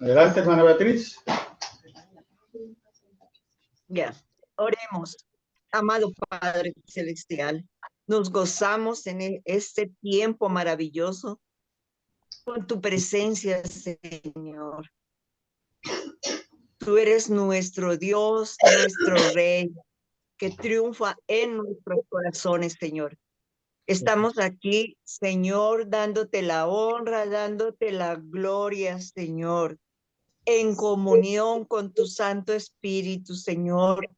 Adelante, hermana Beatriz. Ya, oremos. Amado Padre Celestial, nos gozamos en este tiempo maravilloso con tu presencia, Señor. Tú eres nuestro Dios, nuestro Rey, que triunfa en nuestros corazones, Señor. Estamos aquí, Señor, dándote la honra, dándote la gloria, Señor, en comunión con tu Santo Espíritu, Señor,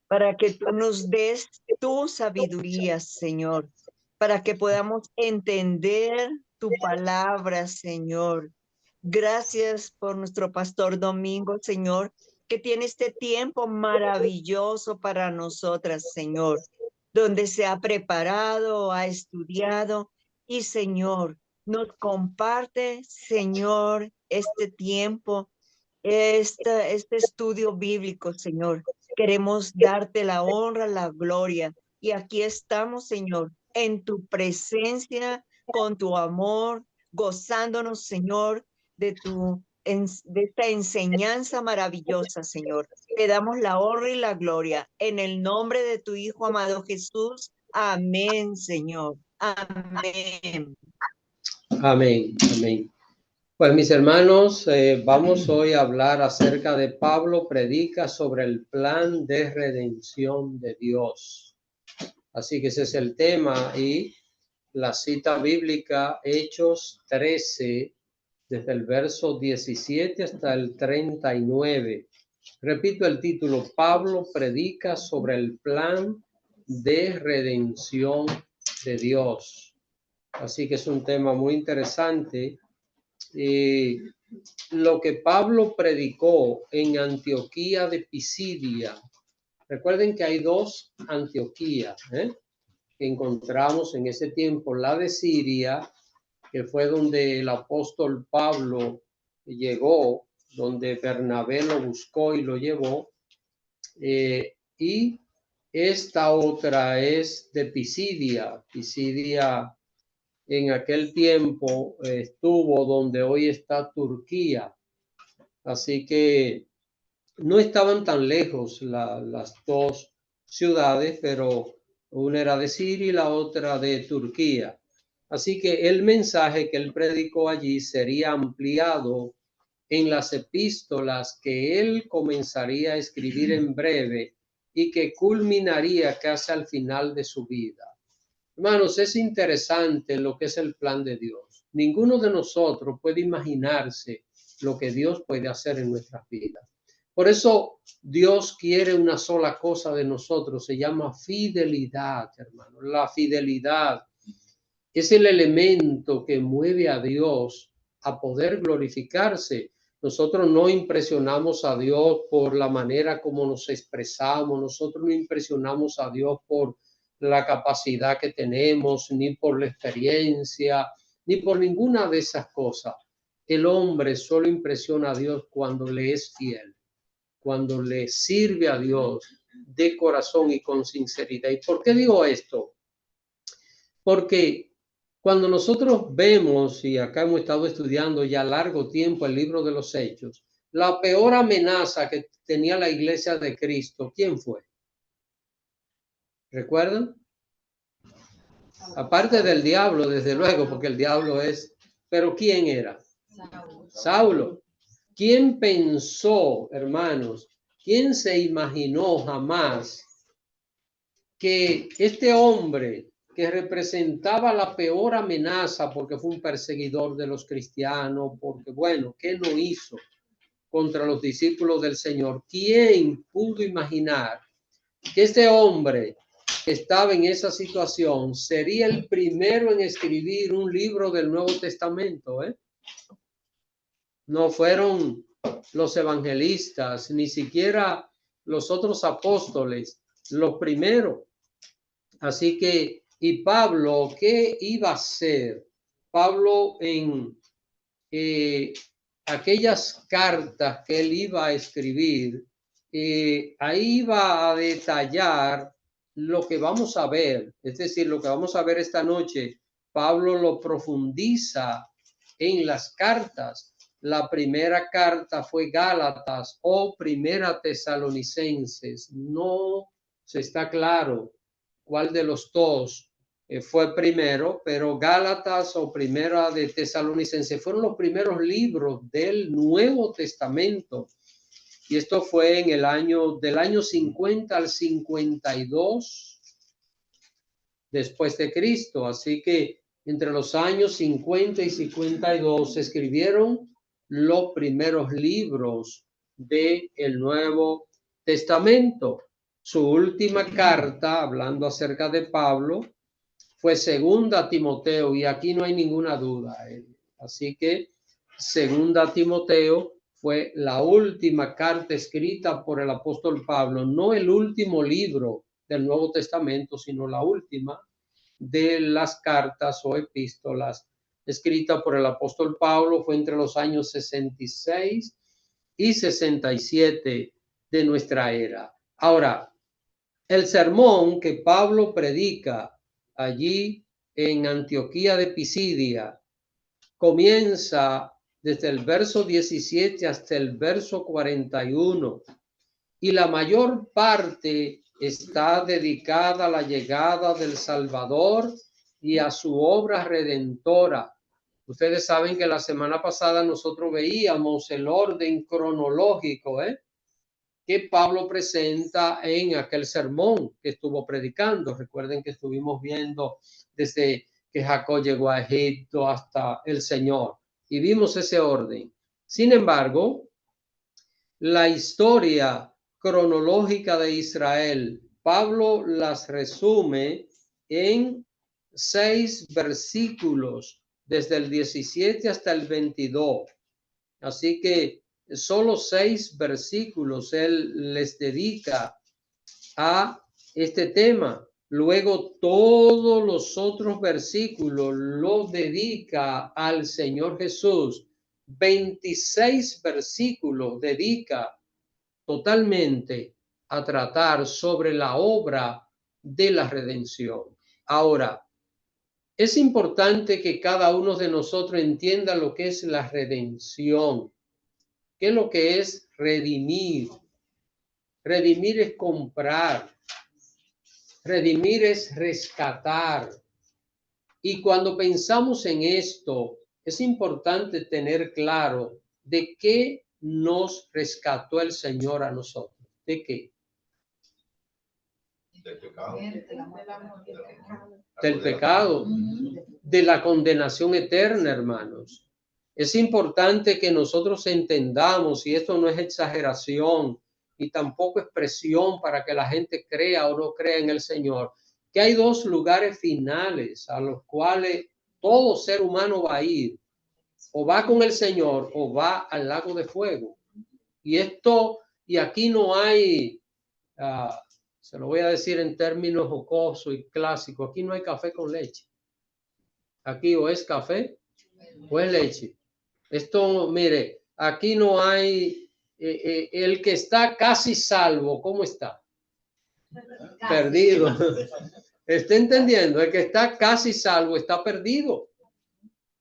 para que tú nos des tu sabiduría, Señor, para que podamos entender tu palabra, Señor. Gracias por nuestro pastor Domingo, Señor, que tiene este tiempo maravilloso para nosotras, Señor, donde se ha preparado, ha estudiado y, Señor, nos comparte, Señor, este tiempo, este estudio bíblico, Señor. Queremos darte la honra, la gloria. Y aquí estamos, Señor, en tu presencia, con tu amor, gozándonos, Señor, de esta enseñanza maravillosa, Señor. Te damos la honra y la gloria en el nombre de tu Hijo amado Jesús. Amén, Señor. Amén. Amén. Amén. Pues mis hermanos, vamos hoy a hablar acerca de Pablo predica sobre el plan de redención de Dios. Así que ese es el tema y la cita bíblica Hechos 13, desde el verso 17 hasta el 39. Repito el título, Pablo predica sobre el plan de redención de Dios. Así que es un tema muy interesante. Lo que Pablo predicó en Antioquía de Pisidia. Recuerden que hay dos Antioquías, que encontramos en ese tiempo, la de Siria, que fue donde el apóstol Pablo llegó, donde Bernabé lo buscó y lo llevó, y esta otra es de Pisidia. Pisidia en aquel tiempo estuvo donde hoy está Turquía. Así que no estaban tan lejos las dos ciudades, pero una era de Siria y la otra de Turquía. Así que el mensaje que él predicó allí sería ampliado en las epístolas que él comenzaría a escribir en breve y que culminaría casi al final de su vida. Hermanos, es interesante lo que es el plan de Dios. Ninguno de nosotros puede imaginarse lo que Dios puede hacer en nuestras vidas. Por eso Dios quiere una sola cosa de nosotros, se llama fidelidad, hermano. La fidelidad es el elemento que mueve a Dios a poder glorificarse. Nosotros no impresionamos a Dios por la manera como nos expresamos, nosotros no impresionamos a Dios por la capacidad que tenemos, ni por la experiencia, ni por ninguna de esas cosas. El hombre solo impresiona a Dios cuando le es fiel, cuando le sirve a Dios de corazón y con sinceridad. ¿Y por qué digo esto? Porque cuando nosotros vemos, y acá hemos estado estudiando ya largo tiempo el libro de los Hechos, la peor amenaza que tenía la iglesia de Cristo, ¿quién fue? ¿Recuerdan? Aparte del diablo, desde luego, porque el diablo es... ¿Pero quién era? Saulo. ¿Quién pensó, hermanos? ¿Quién se imaginó jamás que este hombre que representaba la peor amenaza porque fue un perseguidor de los cristianos, porque bueno, ¿qué no hizo contra los discípulos del Señor? ¿Quién pudo imaginar que este hombre que estaba en esa situación sería el primero en escribir un libro del Nuevo Testamento? No fueron los evangelistas, ni siquiera los otros apóstoles, los primeros. Así que, ¿y Pablo qué iba a hacer? Pablo en aquellas cartas que él iba a escribir, ahí iba a detallar lo que vamos a ver, es decir, lo que vamos a ver esta noche, Pablo lo profundiza en las cartas. La primera carta fue Gálatas o Primera Tesalonicenses. No se está claro cuál de los dos fue primero, pero Gálatas o Primera de Tesalonicenses fueron los primeros libros del Nuevo Testamento. Y esto fue en el año, del año 50 al 52 después de Cristo. Así que entre los años 50 y 52 se escribieron los primeros libros del Nuevo Testamento. Su última carta, hablando acerca de Pablo, fue segunda a Timoteo, y aquí no hay ninguna duda. Así que segunda a Timoteo fue la última carta escrita por el apóstol Pablo, no el último libro del Nuevo Testamento, sino la última de las cartas o epístolas escrita por el apóstol Pablo. Fue entre los años 66 y 67 de nuestra era. Ahora, el sermón que Pablo predica allí en Antioquía de Pisidia comienza desde el verso 17 hasta el verso 41, y la mayor parte está dedicada a la llegada del Salvador y a su obra redentora. Ustedes saben que la semana pasada nosotros veíamos el orden cronológico que Pablo presenta en aquel sermón que estuvo predicando. Recuerden que estuvimos viendo desde que Jacob llegó a Egipto hasta el Señor, y vimos ese orden. Sin embargo, la historia cronológica de Israel, Pablo las resume en 6 versículos, desde el 17 hasta el 22. Así que solo 6 versículos él les dedica a este tema. Luego todos los otros versículos los dedica al Señor Jesús. 26 versículos dedica totalmente a tratar sobre la obra de la redención. Ahora, es importante que cada uno de nosotros entienda lo que es la redención. ¿Qué es lo que es redimir? Redimir es comprar. Redimir es rescatar. Y cuando pensamos en esto, es importante tener claro de qué nos rescató el Señor a nosotros. ¿De qué? Del pecado. Del pecado, de la condenación eterna, hermanos. Es importante que nosotros entendamos, y esto no es exageración y tampoco es presión para que la gente crea o no crea en el Señor, que hay 2 lugares finales a los cuales todo ser humano va a ir: o va con el Señor o va al lago de fuego. Y aquí no hay, se lo voy a decir en términos jocosos y clásicos, aquí no hay café con leche. Aquí o es café o es leche. Esto, mire, aquí no hay el que está casi salvo. ¿Cómo está? Casi. Perdido. ¿Está entendiendo? El que está casi salvo está perdido.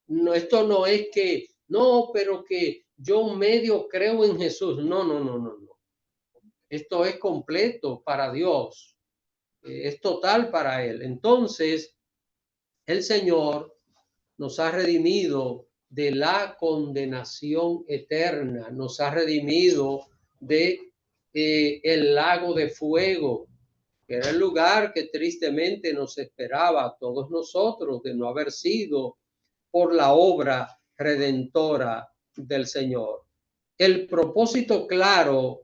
No, esto no es que, no, pero que yo medio creo en Jesús. No. Esto es completo para Dios. Es total para Él. Entonces, el Señor nos ha redimido de la condenación eterna, nos ha redimido de el lago de fuego, que era el lugar que tristemente nos esperaba a todos nosotros de no haber sido por la obra redentora del Señor. El propósito claro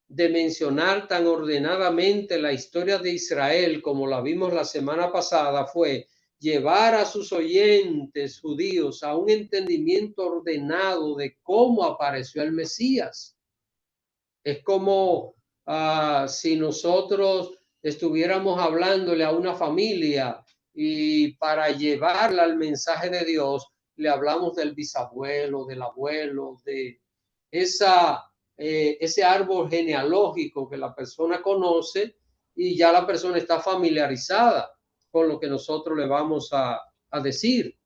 de mencionar tan ordenadamente la historia de Israel como la vimos la semana pasada fue llevar a sus oyentes judíos a un entendimiento ordenado de cómo apareció el Mesías. Es como si nosotros estuviéramos hablándole a una familia y para llevarla al mensaje de Dios le hablamos del bisabuelo, del abuelo, de ese árbol genealógico que la persona conoce, y ya la persona está familiarizada con lo que nosotros le vamos a a decir.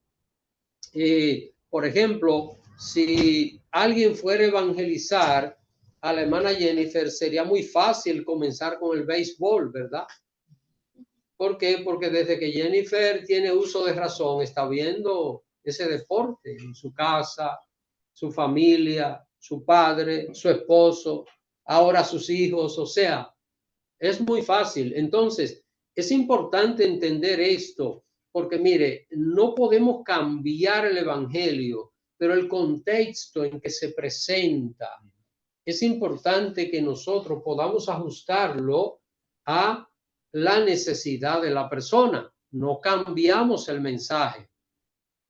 Por ejemplo, si alguien fuera a evangelizar a la hermana Jennifer, sería muy fácil comenzar con el béisbol, ¿verdad? ¿Por qué? Porque desde que Jennifer tiene uso de razón, está viendo ese deporte en su casa, su familia, su padre, su esposo, ahora sus hijos, o sea, es muy fácil. Entonces, es importante entender esto, porque mire, no podemos cambiar el evangelio, pero el contexto en que se presenta, es importante que nosotros podamos ajustarlo a la necesidad de la persona. No cambiamos el mensaje.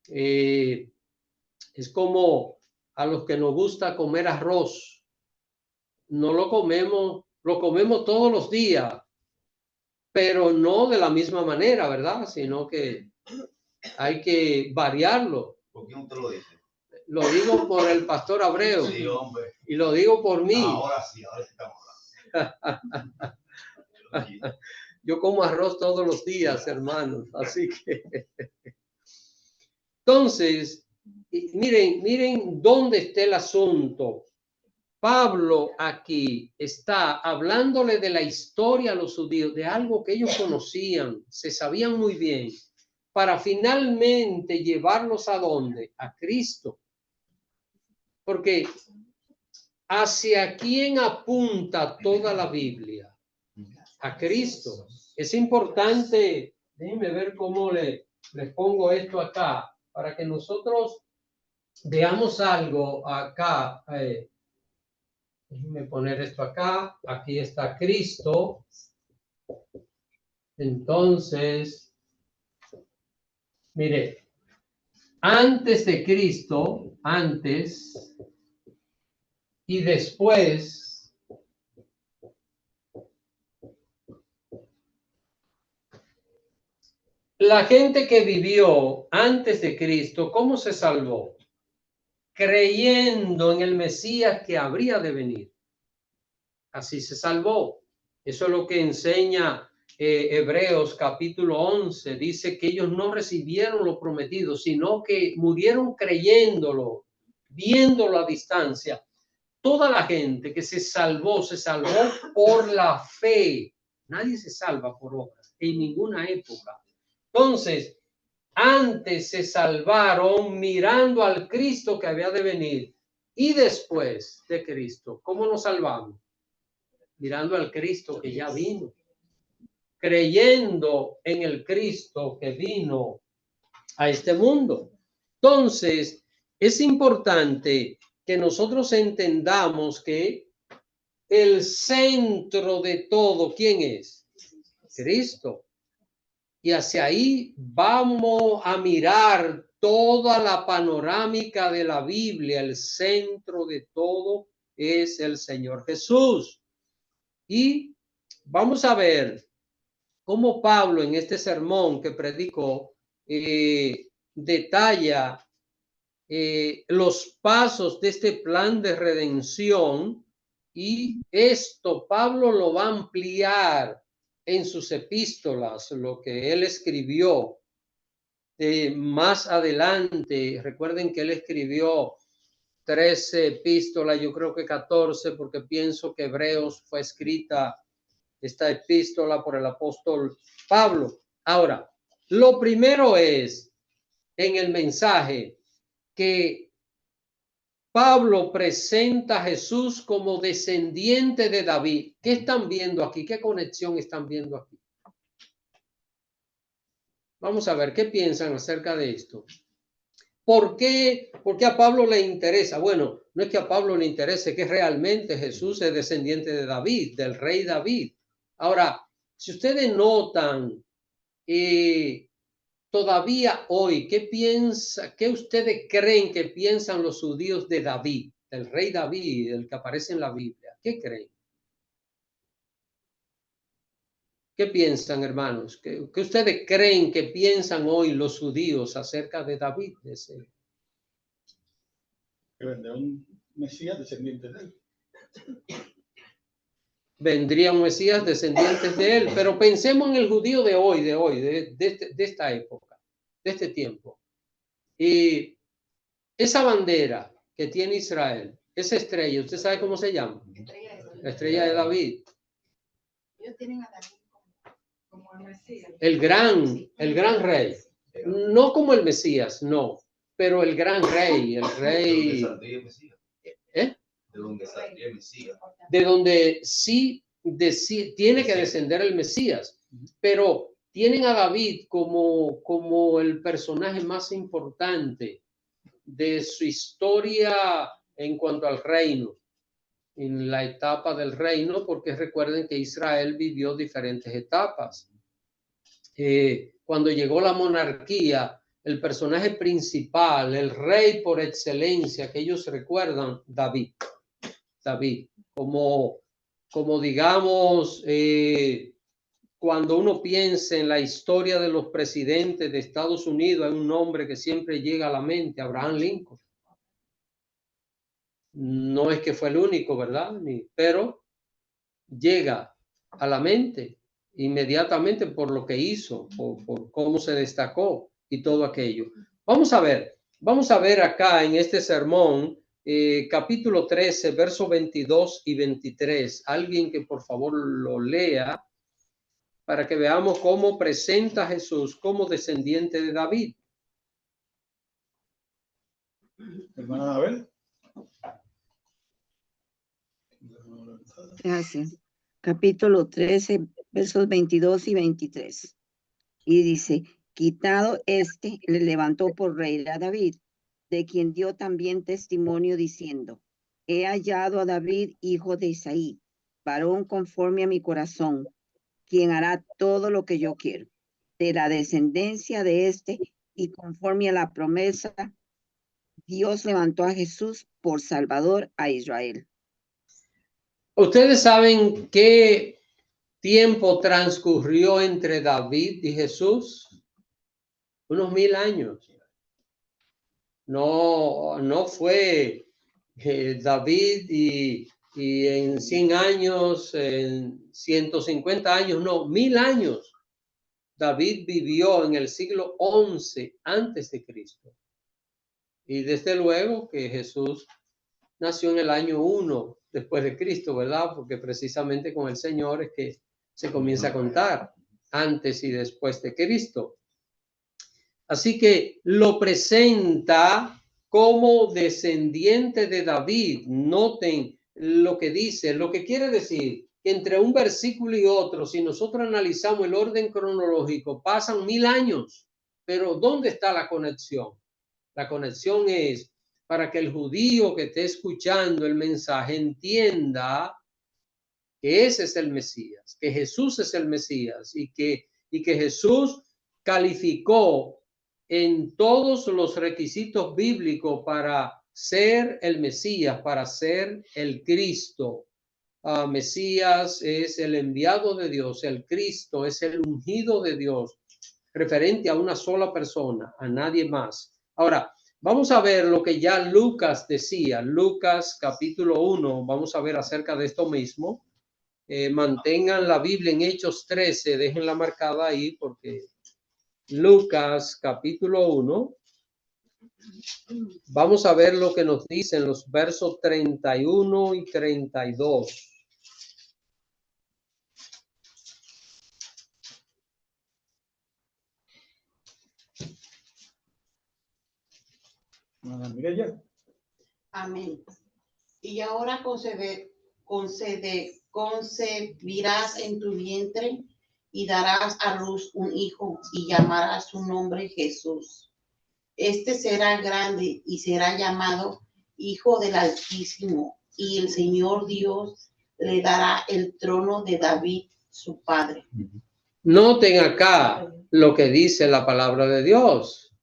Es como a los que nos gusta comer arroz. No lo comemos todos los días, pero no de la misma manera, ¿verdad? Sino que hay que variarlo. ¿Por qué usted lo dice? Lo digo por el pastor Abreu. Sí, hombre. Y lo digo por mí. Ahora sí estamos hablando. Yo como arroz todos los días, hermanos. Así que... Entonces, miren dónde está el asunto. Pablo aquí está hablándole de la historia a los judíos, de algo que ellos conocían, se sabían muy bien, para finalmente llevarlos ¿a dónde? A Cristo. Porque ¿hacia quién apunta toda la Biblia? A Cristo. Es importante, déjenme ver cómo les pongo esto acá, para que nosotros veamos algo acá. Déjenme poner esto acá. Aquí está Cristo. Entonces, mire, antes de Cristo, antes y después, la gente que vivió antes de Cristo, ¿cómo se salvó? Creyendo en el Mesías que habría de venir. Así se salvó. Eso es lo que enseña Hebreos capítulo 11. Dice que ellos no recibieron lo prometido, sino que murieron creyéndolo, viéndolo a distancia. Toda la gente que se salvó por la fe. Nadie se salva por obras en ninguna época. Entonces, antes se salvaron mirando al Cristo que había de venir, y después de Cristo, ¿cómo nos salvamos? Mirando al Cristo que ya vino, creyendo en el Cristo que vino a este mundo. Entonces, es importante que nosotros entendamos que el centro de todo, ¿quién es? Cristo. Y hacia ahí vamos a mirar toda la panorámica de la Biblia. El centro de todo es el Señor Jesús. Y vamos a ver cómo Pablo en este sermón que predicó detalla los pasos de este plan de redención, y esto Pablo lo va a ampliar en sus epístolas, lo que él escribió más adelante. Recuerden que él escribió 13 epístolas, yo creo que 14, porque pienso que Hebreos fue escrita esta epístola por el apóstol Pablo. Ahora, lo primero es en el mensaje que Pablo presenta a Jesús como descendiente de David. ¿Qué están viendo aquí? ¿Qué conexión están viendo aquí? Vamos a ver, ¿qué piensan acerca de esto? ¿Por qué a Pablo le interesa? Bueno, no es que a Pablo le interese, que realmente Jesús es descendiente de David, del rey David. Ahora, si ustedes notan, todavía hoy, ¿qué ustedes creen que piensan los judíos de David, del rey David, el que aparece en la Biblia? ¿Qué creen? ¿Qué piensan, hermanos? ¿Qué ustedes creen que piensan hoy los judíos acerca de David? Que vendrá un Mesías descendiente de él. Vendría un Mesías descendientes de él, pero pensemos en el judío de hoy, de esta época, de este tiempo. Y esa bandera que tiene Israel, esa estrella, ¿usted sabe cómo se llama? La estrella de David. Ellos tienen a David como el Mesías. El gran rey. No como el Mesías, no, pero el gran rey, el rey. ¿Eh? De donde saldría el Mesías. De donde sí tiene que descender el Mesías, pero tienen a David como el personaje más importante de su historia en cuanto al reino, en la etapa del reino, porque recuerden que Israel vivió diferentes etapas. Cuando llegó la monarquía, el personaje principal, el rey por excelencia que ellos recuerdan, David, como digamos, cuando uno piensa en la historia de los presidentes de Estados Unidos, hay un nombre que siempre llega a la mente, Abraham Lincoln. No es que fue el único, ¿verdad? Pero llega a la mente inmediatamente por lo que hizo, por cómo se destacó y todo aquello. Vamos a ver acá en este sermón, capítulo 13, versos 22 y 23. Alguien que por favor lo lea para que veamos cómo presenta a Jesús como descendiente de David. Hermana Anabel. Gracias. Capítulo 13, versos 22 y 23. Y dice, quitado este, le levantó por rey a David, de quien dio también testimonio diciendo, he hallado a David, hijo de Isaí, varón conforme a mi corazón, quien hará todo lo que yo quiero. De la descendencia de este y conforme a la promesa, Dios levantó a Jesús por Salvador a Israel. ¿Ustedes saben qué tiempo transcurrió entre David y Jesús? Unos 1000 años. No fue David y en 100 años, en 150 años, no, 1000 años. David vivió en el siglo 11 antes de Cristo. Y desde luego que Jesús nació en el año 1 después de Cristo, ¿verdad? Porque precisamente con el Señor es que se comienza a contar antes y después de Cristo. Así que lo presenta como descendiente de David. Noten lo que dice, lo que quiere decir que entre un versículo y otro, si nosotros analizamos el orden cronológico, pasan 1000 años. Pero ¿dónde está la conexión? La conexión es para que el judío que esté escuchando el mensaje entienda que ese es el Mesías, que Jesús es el Mesías y que Jesús calificó en todos los requisitos bíblicos para ser el Mesías, para ser el Cristo. Mesías es el enviado de Dios, el Cristo es el ungido de Dios, referente a una sola persona, a nadie más. Ahora, vamos a ver lo que ya Lucas decía, Lucas capítulo 1, vamos a ver acerca de esto mismo. Mantengan la Biblia en Hechos 13, déjenla marcada ahí porque Lucas capítulo 1, vamos a ver lo que nos dicen los versos 31 y 32. Hermana Mireya. Amén. Y ahora concebirás en tu vientre y darás a luz un hijo y llamarás su nombre Jesús. Este será grande y será llamado Hijo del Altísimo, y el Señor Dios le dará el trono de David, su padre. Noten acá lo que dice la palabra de Dios.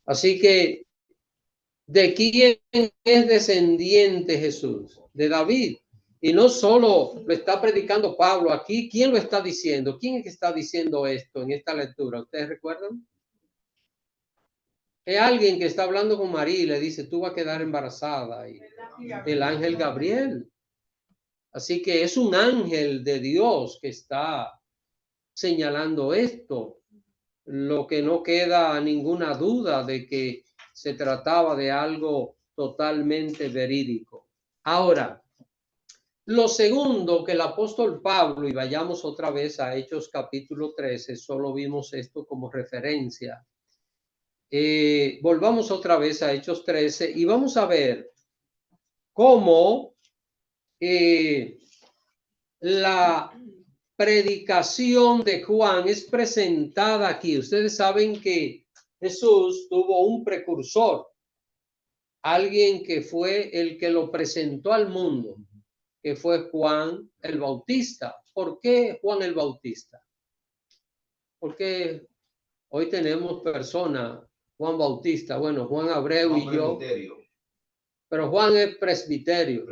Así que, ¿de quién es descendiente Jesús? De David. Y no solo lo está predicando Pablo aquí, ¿quién lo está diciendo? ¿Quién es que está diciendo esto en esta lectura? ¿Ustedes recuerdan? Es alguien que está hablando con María y le dice, tú vas a quedar embarazada. Y el ángel Gabriel. Así que es un ángel de Dios que está señalando esto. lo que no queda ninguna duda de que se trataba de algo totalmente verídico. Ahora, lo segundo que el apóstol Pablo, y vayamos otra vez a Hechos capítulo 13, solo vimos esto como referencia. Volvamos otra vez a Hechos 13 y vamos a ver cómo la predicación de Juan es presentada aquí. Ustedes saben que Jesús tuvo un precursor, alguien que fue el que lo presentó al mundo, que fue Juan el Bautista. ¿Por qué Juan el Bautista? Porque hoy tenemos personas, Juan Bautista, bueno, Juan Abreu y yo, pero Juan es presbiterio.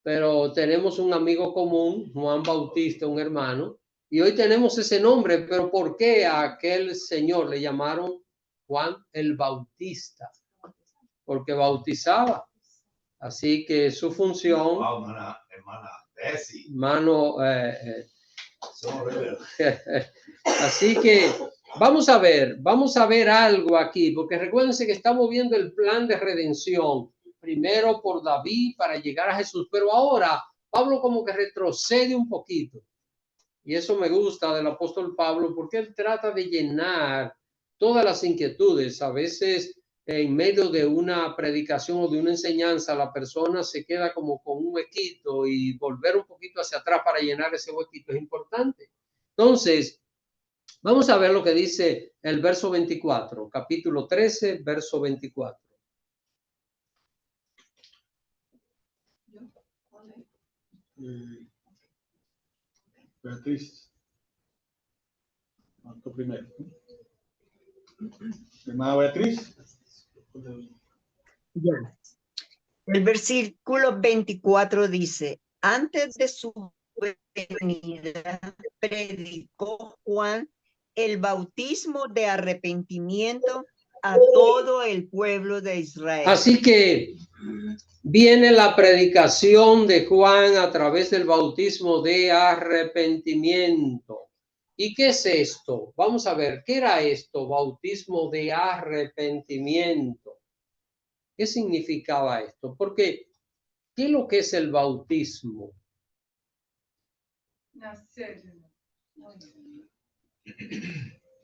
Pero tenemos un amigo común, Juan Bautista, un hermano, y hoy tenemos ese nombre, pero ¿por qué a aquel señor le llamaron Juan el Bautista? Porque bautizaba. Así que su función, hermana Bessie. mano, así que vamos a ver algo aquí, porque recuérdense que estamos viendo el plan de redención, primero por David para llegar a Jesús, pero ahora Pablo como que retrocede un poquito, y eso me gusta del apóstol Pablo, porque él trata de llenar todas las inquietudes. A veces en medio de una predicación o de una enseñanza, la persona se queda como con un huequito, y volver un poquito hacia atrás para llenar ese huequito es importante. Entonces, vamos a ver lo que dice el verso 24, capítulo 13, verso 24. Beatriz. ¿Cuánto primero? Hermana Beatriz. Ya. El versículo 24 dice: antes de su venida, predicó Juan el bautismo de arrepentimiento a todo el pueblo de Israel. Así que viene la predicación de Juan a través del bautismo de arrepentimiento. ¿Y qué es esto? Vamos a ver, ¿qué era esto? Bautismo de arrepentimiento. ¿Qué significaba esto? Porque, ¿qué es lo que es el bautismo?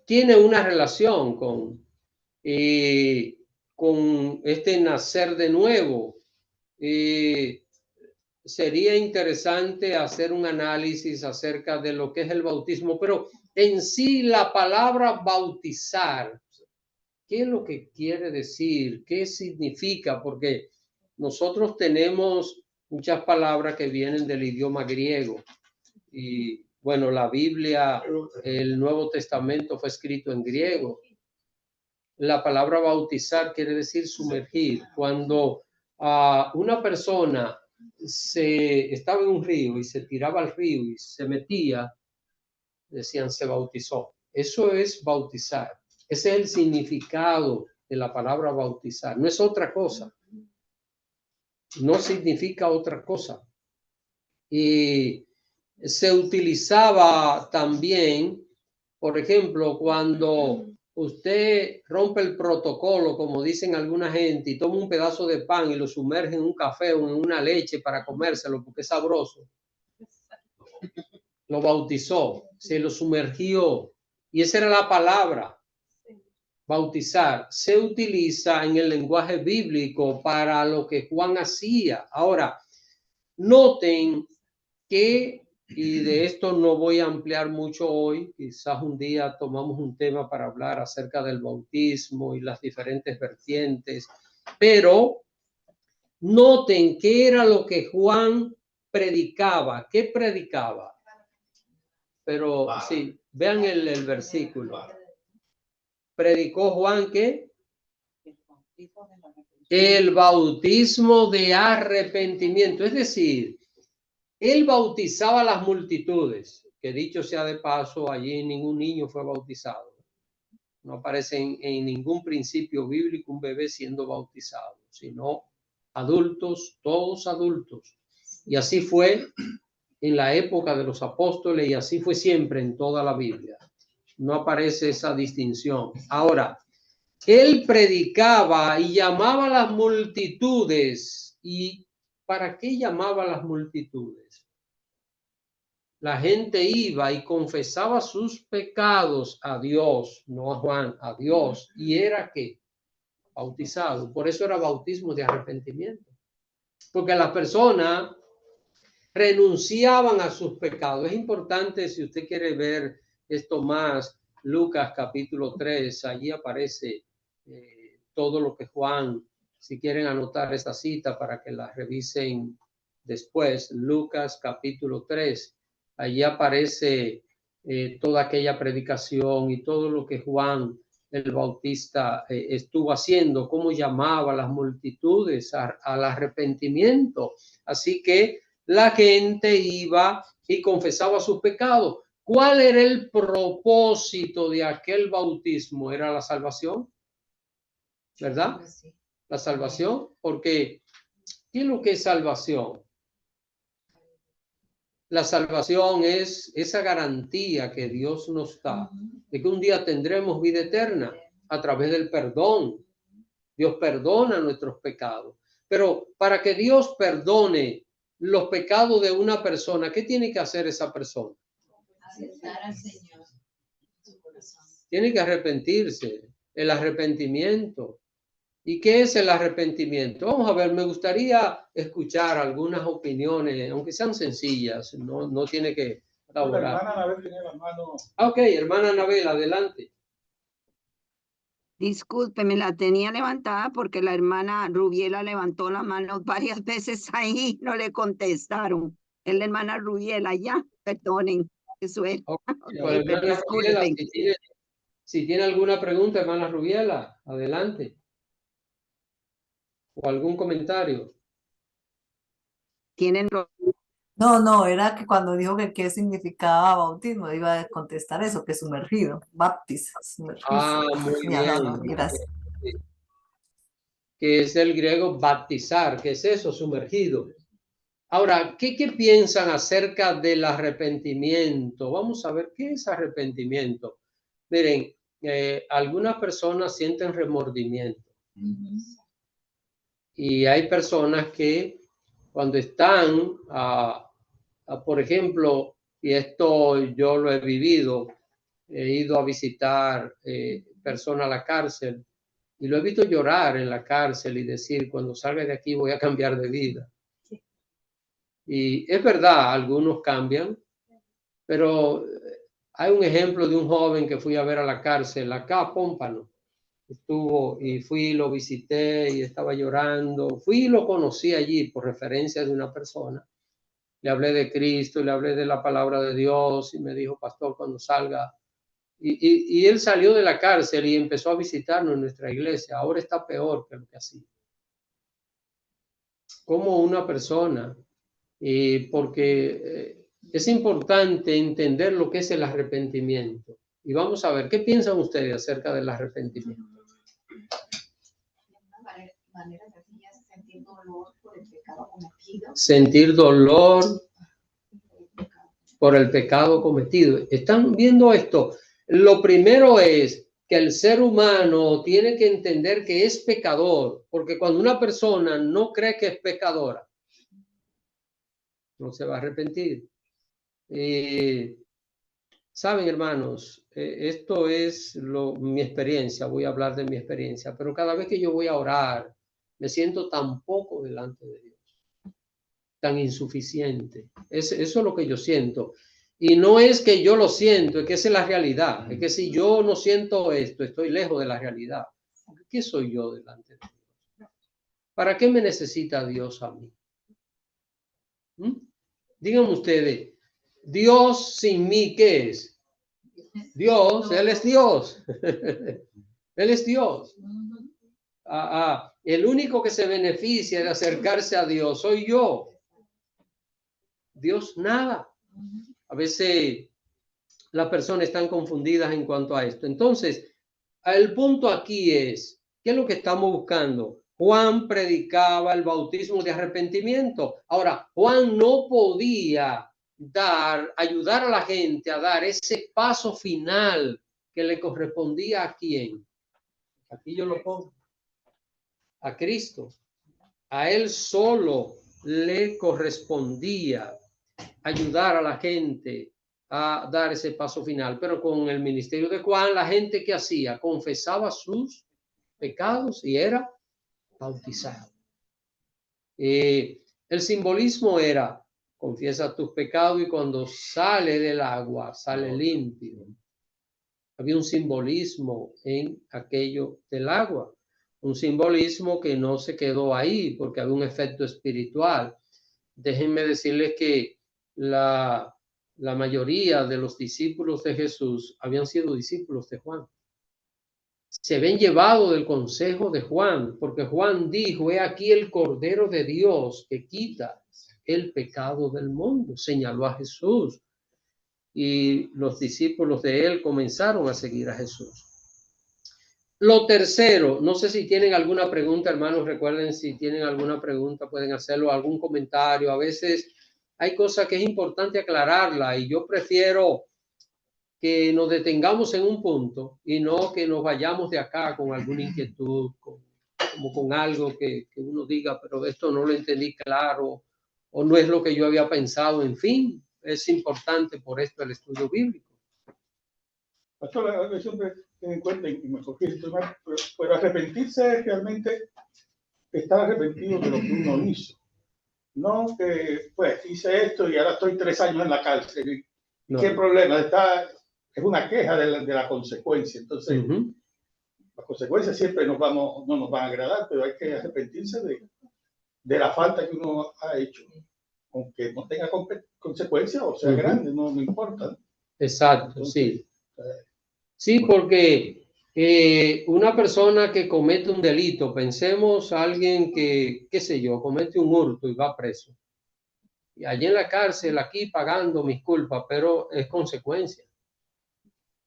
Tiene una relación con este nacer de nuevo. Sería interesante hacer un análisis acerca de lo que es el bautismo, pero en sí la palabra bautizar, ¿qué es lo que quiere decir? ¿Qué significa? Porque nosotros tenemos muchas palabras que vienen del idioma griego, y bueno, la Biblia, el Nuevo Testamento fue escrito en griego. La palabra bautizar quiere decir sumergir. Cuando una persona estaba en un río y se tiraba al río y se metía, decían se bautizó. Eso es bautizar. Ese es el significado de la palabra bautizar. No es otra cosa. No significa otra cosa. Y se utilizaba también, por ejemplo, cuando usted rompe el protocolo, como dicen alguna gente, y toma un pedazo de pan y lo sumerge en un café o en una leche para comérselo porque es sabroso. Lo bautizó, se lo sumergió, y esa era la palabra, bautizar. Se utiliza en el lenguaje bíblico para lo que Juan hacía. Ahora, noten que, y de esto no voy a ampliar mucho hoy, quizás un día tomamos un tema para hablar acerca del bautismo y las diferentes vertientes, pero noten qué era lo que Juan predicaba. ¿Qué predicaba? Pero sí, vean el versículo. ¿Predicó Juan qué? El bautismo de arrepentimiento, es decir, él bautizaba a las multitudes, que dicho sea de paso, allí ningún niño fue bautizado. No aparece en ningún principio bíblico un bebé siendo bautizado, sino adultos, todos adultos. Y así fue en la época de los apóstoles, y así fue siempre en toda la Biblia. no aparece esa distinción. Ahora, él predicaba y llamaba a las multitudes. ¿Y para qué llamaba a las multitudes? La gente iba y confesaba sus pecados a Dios, no a Juan, a Dios. Y era que bautizado. Por eso era bautismo de arrepentimiento. Porque las personas renunciaban a sus pecados. Es importante, si usted quiere ver esto más, Lucas capítulo 3, allí aparece todo lo que Juan, si quieren anotar esta cita para que la revisen después, Lucas capítulo 3, allí aparece toda aquella predicación y todo lo que Juan el Bautista estuvo haciendo, cómo llamaba a las multitudes al arrepentimiento. Así que la gente iba y confesaba sus pecados. ¿Cuál era el propósito de aquel bautismo? Era la salvación, ¿verdad? La salvación, porque ¿qué es lo que es salvación? La salvación es esa garantía que Dios nos da de que un día tendremos vida eterna a través del perdón. Dios perdona nuestros pecados. Pero para que Dios perdone los pecados de una persona, ¿qué tiene que hacer esa persona? Aceptar al Señor en su corazón. Tiene que arrepentirse, el arrepentimiento. ¿Y qué es el arrepentimiento? Vamos a ver, me gustaría escuchar algunas opiniones, aunque sean sencillas, no tiene que elaborar. Hermana Anabel tiene la mano. Ok, hermana Anabel, adelante. Disculpe, me la tenía levantada porque la hermana Rubiela levantó la mano varias veces ahí, no le contestaron. Es la hermana Rubiela, ya, perdonen. Eso es. Okay, Pero hermana Rubiela, disculpen. si tiene alguna pregunta, hermana Rubiela, adelante. ¿O algún comentario? Tienen No, era que cuando dijo que qué significaba bautismo, iba a contestar eso, que sumergido, baptiz, sumergirse. Ah, muy bien. No, gracias. Que es del griego baptizar, que es eso, sumergido. Ahora, ¿qué piensan acerca del arrepentimiento? Vamos a ver, ¿qué es arrepentimiento? Miren, algunas personas sienten remordimiento. Y hay personas que cuando están, por ejemplo, y esto yo lo he vivido, he ido a visitar personas a la cárcel y lo he visto llorar en la cárcel y decir, cuando salga de aquí voy a cambiar de vida. Sí. Y es verdad, algunos cambian, pero hay un ejemplo de un joven que fui a ver a la cárcel, acá, Pómpano. Estuvo y fui, lo visité y estaba llorando. Fui y lo conocí allí por referencia de una persona. Le hablé de Cristo, le hablé de la palabra de Dios y me dijo, pastor, cuando salga. Y él salió de la cárcel y empezó a visitarnos en nuestra iglesia. Ahora está peor que lo que hacía. Como una persona, porque es importante entender lo que es el arrepentimiento. Y vamos a ver, ¿qué piensan ustedes acerca del arrepentimiento? Una manera sencilla es sentir dolor por el pecado cometido. Sentir dolor por el pecado cometido. ¿Están viendo esto? Lo primero es que el ser humano tiene que entender que es pecador, porque cuando una persona no cree que es pecadora, no se va a arrepentir. Saben, hermanos, esto es mi experiencia, voy a hablar de mi experiencia, pero cada vez que yo voy a orar, me siento tan poco delante de Dios, tan insuficiente. Eso es lo que yo siento. Y no es que yo lo siento, es que esa es la realidad. Es que si yo no siento esto, estoy lejos de la realidad. ¿Qué soy yo delante de Dios? ¿Para qué me necesita Dios a mí? Díganme ustedes, Dios sin mí, ¿qué es? Dios, Él es Dios. Él es Dios. El único que se beneficia de acercarse a Dios soy yo. Dios nada. A veces las personas están confundidas en cuanto a esto. Entonces, el punto aquí es, ¿qué es lo que estamos buscando? Juan predicaba el bautismo de arrepentimiento. Ahora, Juan no podía ayudar a la gente a dar ese paso final que le correspondía a quién. Aquí yo lo pongo. A Cristo. A él solo le correspondía ayudar a la gente a dar ese paso final. Pero con el ministerio de Juan, la gente que hacía, confesaba sus pecados y era bautizado. El simbolismo era: confiesa tus pecados y cuando sale del agua, sale limpio. Había un simbolismo en aquello del agua, un simbolismo que no se quedó ahí porque había un efecto espiritual. Déjenme decirles que la mayoría de los discípulos de Jesús habían sido discípulos de Juan. Se ven llevado del consejo de Juan, porque Juan dijo: he aquí el Cordero de Dios que quita el pecado del mundo. Señaló a Jesús y los discípulos de él comenzaron a seguir a Jesús. Lo tercero, no sé si tienen alguna pregunta, hermanos, recuerden, si tienen alguna pregunta pueden hacerlo, algún comentario. A veces hay cosas que es importante aclararla y yo prefiero que nos detengamos en un punto y no que nos vayamos de acá con alguna inquietud, como con algo que uno diga, pero esto no lo entendí claro o no es lo que yo había pensado. En fin, es importante por esto el estudio bíblico. Pastor, yo siempre tengo en cuenta, y me corrijo, pero arrepentirse es realmente estar arrepentido de lo que uno hizo. No que, pues, hice esto y ahora estoy 3 años en la cárcel. No. ¿Qué problema? Es una queja de la consecuencia. Entonces, las consecuencias siempre no nos van a agradar, pero hay que arrepentirse de la falta que uno ha hecho. Aunque no tenga consecuencias o sea grande, no importa. Exacto, entonces, sí. Sí, porque una persona que comete un delito, pensemos a alguien que, qué sé yo, comete un hurto y va preso. Y allí en la cárcel, aquí pagando mis culpas, pero es consecuencia.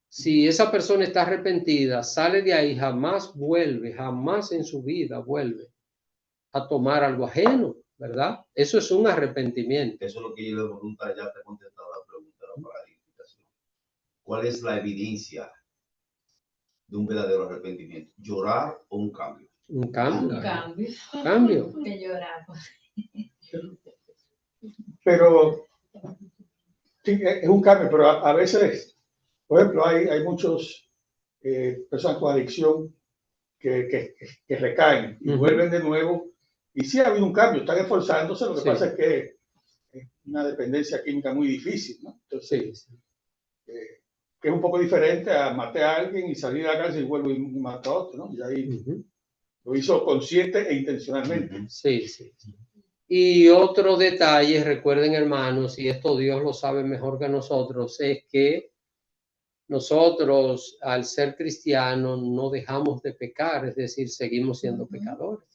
Si esa persona está arrepentida, sale de ahí, jamás vuelve, jamás en su vida vuelve a tomar algo ajeno, ¿verdad? Eso es un arrepentimiento. Eso es lo que yo le pregunto, ya te he contestado la pregunta para la edificación. ¿Cuál es la evidencia de un verdadero arrepentimiento? ¿Llorar o un cambio? Un cambio. Un cambio. Cambio. Que lloramos. Pero sí, es un cambio, pero a veces, por ejemplo, hay muchos personas con adicción que recaen y vuelven de nuevo. Y sí ha habido un cambio, están esforzándose, lo que pasa es que es una dependencia química muy difícil, ¿no? Entonces, que es un poco diferente a matar a alguien y salir a la cárcel y vuelvo y matar a otro, ¿no? Y ahí lo hizo consciente e intencionalmente. Sí, sí. Y otro detalle, recuerden, hermanos, y esto Dios lo sabe mejor que nosotros, es que nosotros, al ser cristianos, no dejamos de pecar, es decir, seguimos siendo pecadores.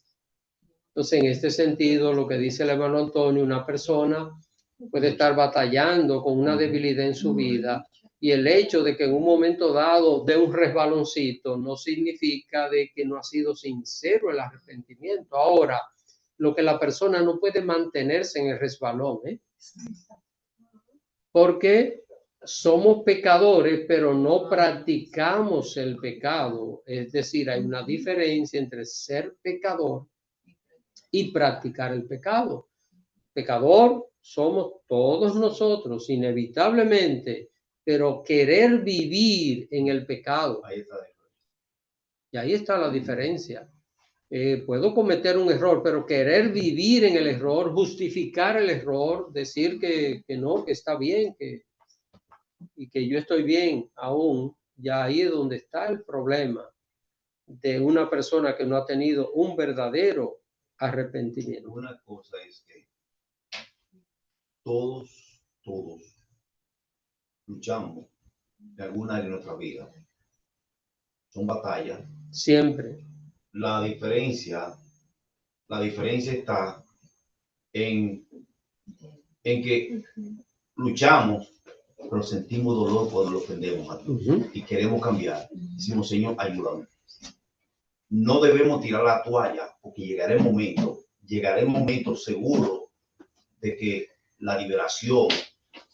Entonces, en este sentido, lo que dice el hermano Antonio, una persona puede estar batallando con una debilidad en su vida y el hecho de que en un momento dado dé un resbaloncito no significa de que no ha sido sincero el arrepentimiento. Ahora, lo que la persona no puede mantenerse en el resbalón, porque somos pecadores, pero no practicamos el pecado. Es decir, hay una diferencia entre ser pecador y practicar el pecado. Pecador somos todos nosotros, inevitablemente, pero querer vivir en el pecado. Ahí está la diferencia. Y ahí está la diferencia. Puedo cometer un error, pero querer vivir en el error, justificar el error, decir que no, que está bien, y que yo estoy bien aún, ya ahí es donde está el problema de una persona que no ha tenido un verdadero arrepentimiento. Una cosa es que todos luchamos de alguna área de nuestra vida. Son batallas. Siempre. La diferencia está en que luchamos, pero sentimos dolor cuando lo ofendemos a Dios y queremos cambiar. Decimos, Señor, ayúdame. No debemos tirar la toalla porque llegará el momento seguro de que la liberación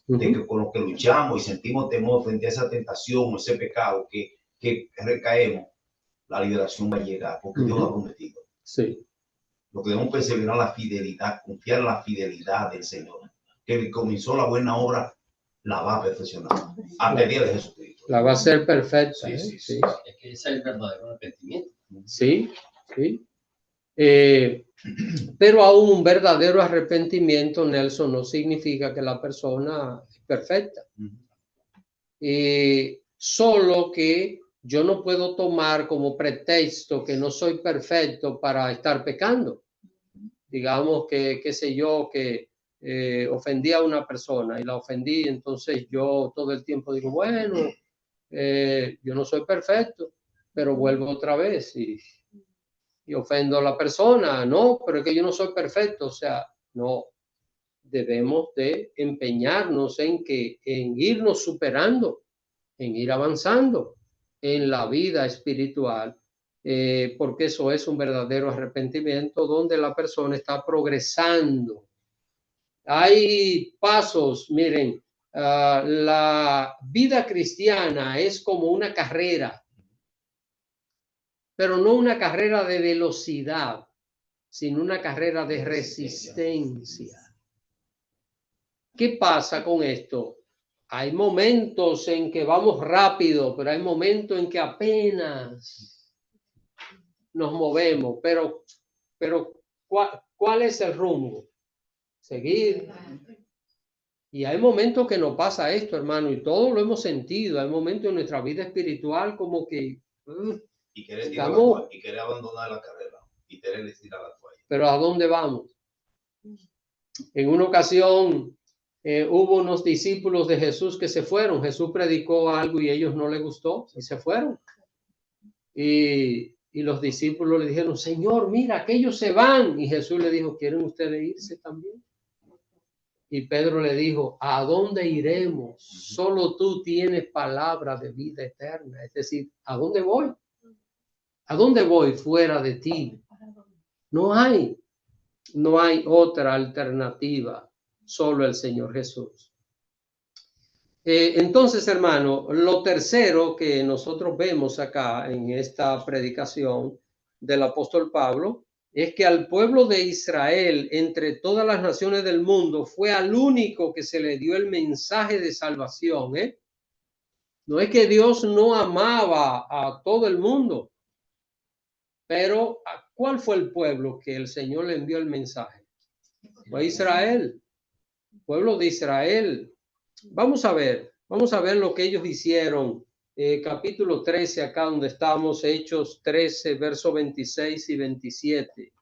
de que con lo que luchamos y sentimos temor frente a esa tentación o ese pecado que recaemos, la liberación va a llegar, porque Dios lo ha prometido. Sí. Lo que debemos perseverar en la fidelidad, confiar en la fidelidad del Señor, que comenzó la buena obra, la va a perfeccionar hasta el día de Jesucristo. La va a hacer perfecta. Sí, sí, Sí. sí. Es que ese es el verdadero arrepentimiento. Sí, sí. Pero aún un verdadero arrepentimiento, Nelson, no significa que la persona es perfecta. Solo que yo no puedo tomar como pretexto que no soy perfecto para estar pecando. Digamos que, qué sé yo, que ofendí a una persona y la ofendí, entonces yo todo el tiempo digo, bueno, yo no soy perfecto, pero vuelvo otra vez y ofendo a la persona. No, pero es que yo no soy perfecto. O sea, no, debemos de empeñarnos en irnos superando, en ir avanzando en la vida espiritual, porque eso es un verdadero arrepentimiento donde la persona está progresando. Hay pasos, miren, la vida cristiana es como una carrera, pero no una carrera de velocidad, sino una carrera de resistencia. ¿Qué pasa con esto? Hay momentos en que vamos rápido, pero hay momentos en que apenas nos movemos. Pero ¿cuál es el rumbo? Seguir. Y hay momentos que nos pasa esto, hermano, y todos lo hemos sentido. Hay momentos en nuestra vida espiritual como que y querer abandonar la carrera y querer tirar la toalla. Pero ¿a dónde vamos? En una ocasión hubo unos discípulos de Jesús que se fueron. Jesús predicó algo y a ellos no les gustó y se fueron. Y los discípulos le dijeron, Señor, mira, aquellos se van. Y Jesús le dijo, ¿quieren ustedes irse también? Y Pedro le dijo, ¿a dónde iremos? Solo tú tienes palabra de vida eterna. Es decir, ¿a dónde voy? ¿A dónde voy fuera de ti? No hay otra alternativa, solo el Señor Jesús. Entonces, hermano, lo tercero que nosotros vemos acá en esta predicación del apóstol Pablo es que al pueblo de Israel, entre todas las naciones del mundo, fue al único que se le dio el mensaje de salvación. No es que Dios no amaba a todo el mundo, pero ¿cuál fue el pueblo que el Señor le envió el mensaje? Fue Israel, pueblo de Israel. Vamos a ver lo que ellos hicieron. Capítulo 13, acá donde estamos, Hechos 13, versos 26 y 27.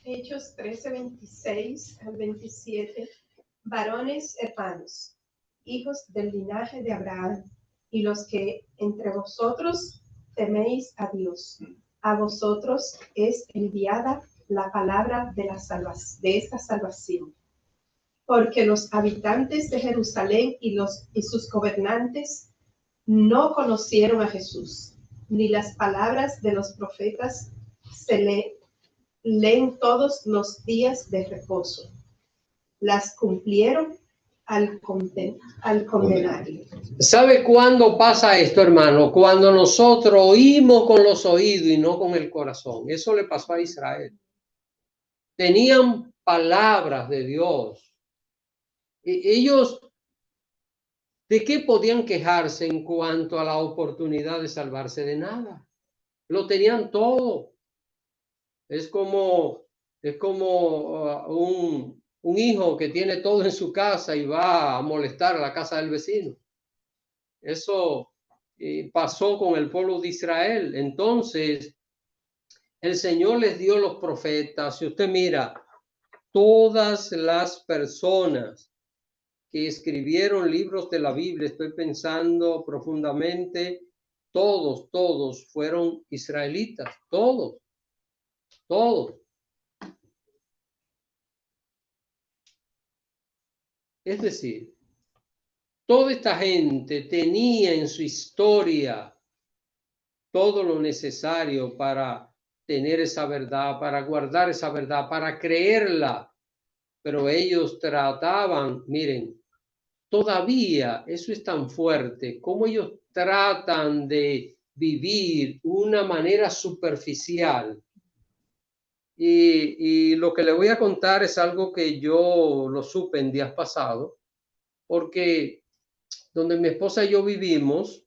Hechos 13, 26 al 27. Varones hermanos, hijos del linaje de Abraham, y los que entre vosotros teméis a Dios, a vosotros es enviada la palabra de esta salvación. Porque los habitantes de Jerusalén y sus gobernantes no conocieron a Jesús, ni las palabras de los profetas se leen todos los días de reposo. Las cumplieron al condenarlo. ¿Sabe cuándo pasa esto, hermano? Cuando nosotros oímos con los oídos y no con el corazón. Eso le pasó a Israel. Tenían palabras de Dios. Ellos, ¿de qué podían quejarse en cuanto a la oportunidad de salvarse? De nada. Lo tenían todo. Es como un hijo que tiene todo en su casa y va a molestar a la casa del vecino. Eso pasó con el pueblo de Israel. Entonces, el Señor les dio los profetas. Si usted mira, todas las personas que escribieron libros de la Biblia, estoy pensando profundamente, todos fueron israelitas, todos. Es decir, toda esta gente tenía en su historia todo lo necesario para tener esa verdad, para guardar esa verdad, para creerla. Pero ellos trataban, miren, todavía eso es tan fuerte, como ellos tratan de vivir una manera superficial. Y lo que le voy a contar es algo que yo lo supe en días pasados, porque donde mi esposa y yo vivimos,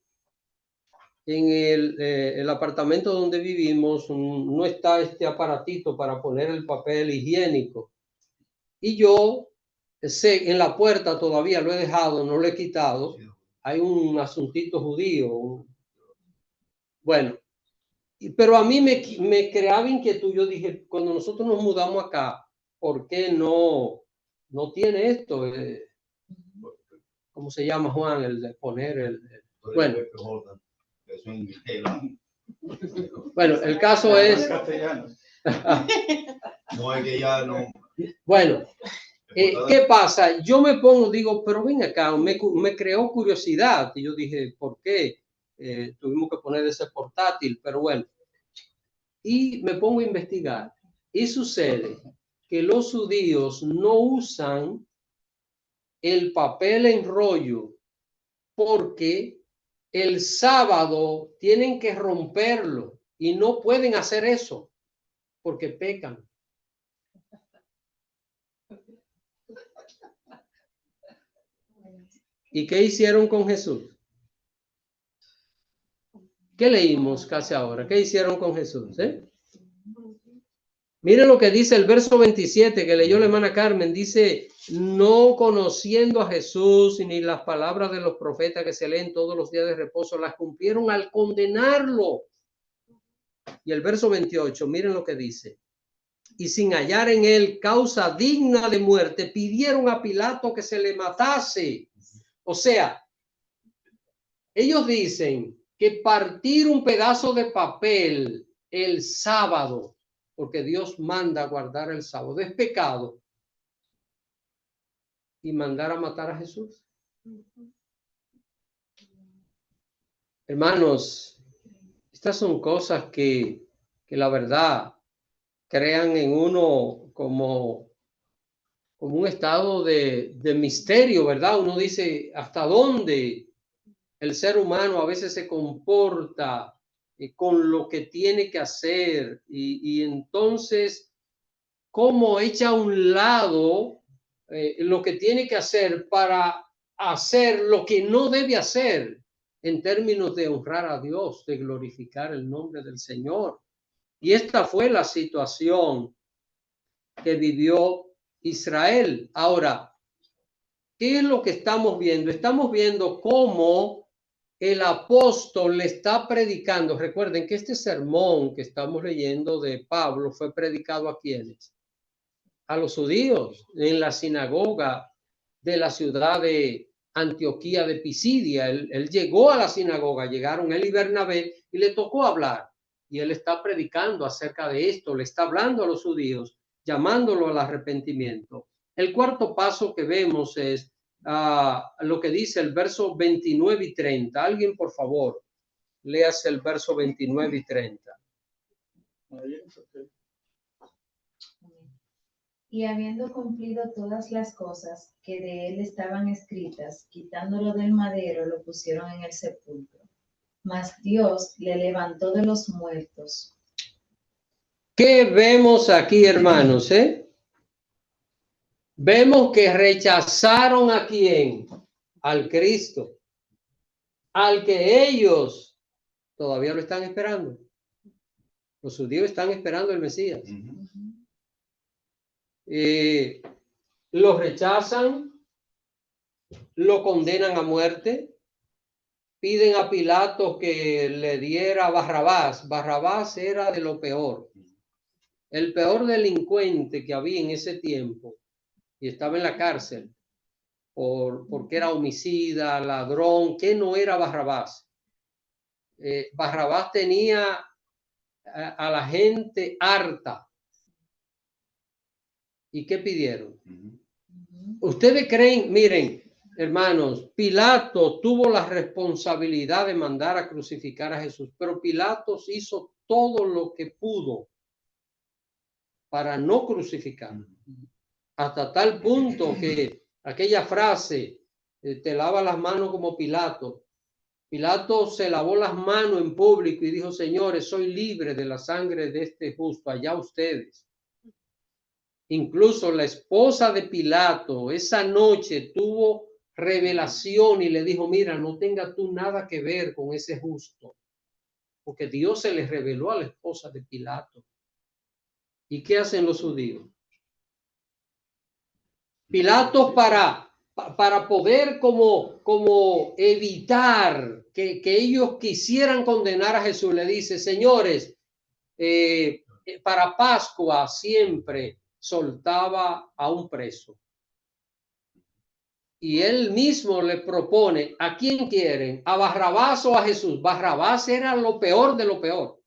en el apartamento donde vivimos, no está este aparatito para poner el papel higiénico. Y yo sé, en la puerta todavía lo he dejado, no lo he quitado. Hay un asuntito judío. Bueno, pero a mí me creaba inquietud. Yo dije, cuando nosotros nos mudamos acá, ¿por qué no tiene esto? ¿Cómo se llama, Juan? El de poner el bueno. Bueno, el caso es... No, es que ya no. Bueno, ¿qué pasa? Yo me pongo, digo, pero ven acá, me creó curiosidad. Y yo dije, ¿por qué tuvimos que poner ese portátil? Pero bueno, y me pongo a investigar. Y sucede que los judíos no usan el papel en rollo porque el sábado tienen que romperlo y no pueden hacer eso porque pecan. ¿Y qué hicieron con Jesús? ¿Qué leímos casi ahora? ¿Qué hicieron con Jesús? Miren lo que dice el verso 27 que leyó la hermana Carmen. Dice, no conociendo a Jesús ni las palabras de los profetas que se leen todos los días de reposo, las cumplieron al condenarlo. Y el verso 28, miren lo que dice. Y sin hallar en él causa digna de muerte, pidieron a Pilato que se le matase. O sea, ellos dicen que partir un pedazo de papel el sábado, porque Dios manda guardar el sábado, es pecado. Y mandar a matar a Jesús. Hermanos, estas son cosas que la verdad crean en uno como un estado de misterio, ¿verdad? Uno dice, ¿hasta dónde el ser humano a veces se comporta con lo que tiene que hacer? Y entonces, ¿cómo echa a un lado lo que tiene que hacer para hacer lo que no debe hacer en términos de honrar a Dios, de glorificar el nombre del Señor? Y esta fue la situación que vivió Israel. Ahora, ¿qué es lo que estamos viendo? Estamos viendo cómo el apóstol le está predicando. Recuerden que este sermón que estamos leyendo de Pablo fue predicado ¿a quiénes? A los judíos en la sinagoga de la ciudad de Antioquía de Pisidia. Él llegó a la sinagoga, llegaron él y Bernabé y le tocó hablar. Y él está predicando acerca de esto, le está hablando a los judíos, llamándolo al arrepentimiento. El cuarto paso que vemos es lo que dice el verso 29 y 30. Alguien, por favor, léase el verso 29 y 30. Y habiendo cumplido todas las cosas que de él estaban escritas, quitándolo del madero, lo pusieron en el sepulcro. Mas Dios le levantó de los muertos. ¿Qué vemos aquí, hermanos? Vemos que rechazaron ¿a quién? Al Cristo, al que ellos todavía lo están esperando. Los judíos están esperando el Mesías. Lo rechazan, lo condenan a muerte, piden a Pilato que le diera Barrabás. Barrabás era de lo peor, el peor delincuente que había en ese tiempo, y estaba en la cárcel porque era homicida, ladrón. ¿Qué no era Barrabás? Barrabás tenía a la gente harta. ¿Y qué pidieron? Ustedes creen, miren, Hermanos, Pilato tuvo la responsabilidad de mandar a crucificar a Jesús, pero Pilatos hizo todo lo que pudo para no crucificar. Hasta tal punto que aquella frase, te lava las manos como Pilato. Pilato se lavó las manos en público y dijo, señores, soy libre de la sangre de este justo, allá ustedes. Incluso la esposa de Pilato esa noche tuvo revelación y le dijo, mira, no tengas tú nada que ver con ese justo, porque Dios se le reveló a la esposa de Pilato. ¿Y qué hacen los judíos? Pilato para poder como evitar que ellos quisieran condenar a Jesús, le dice, señores, para Pascua siempre soltaba a un preso. Y él mismo le propone, ¿a quién quieren? ¿A Barrabás o a Jesús? Barrabás era lo peor de lo peor.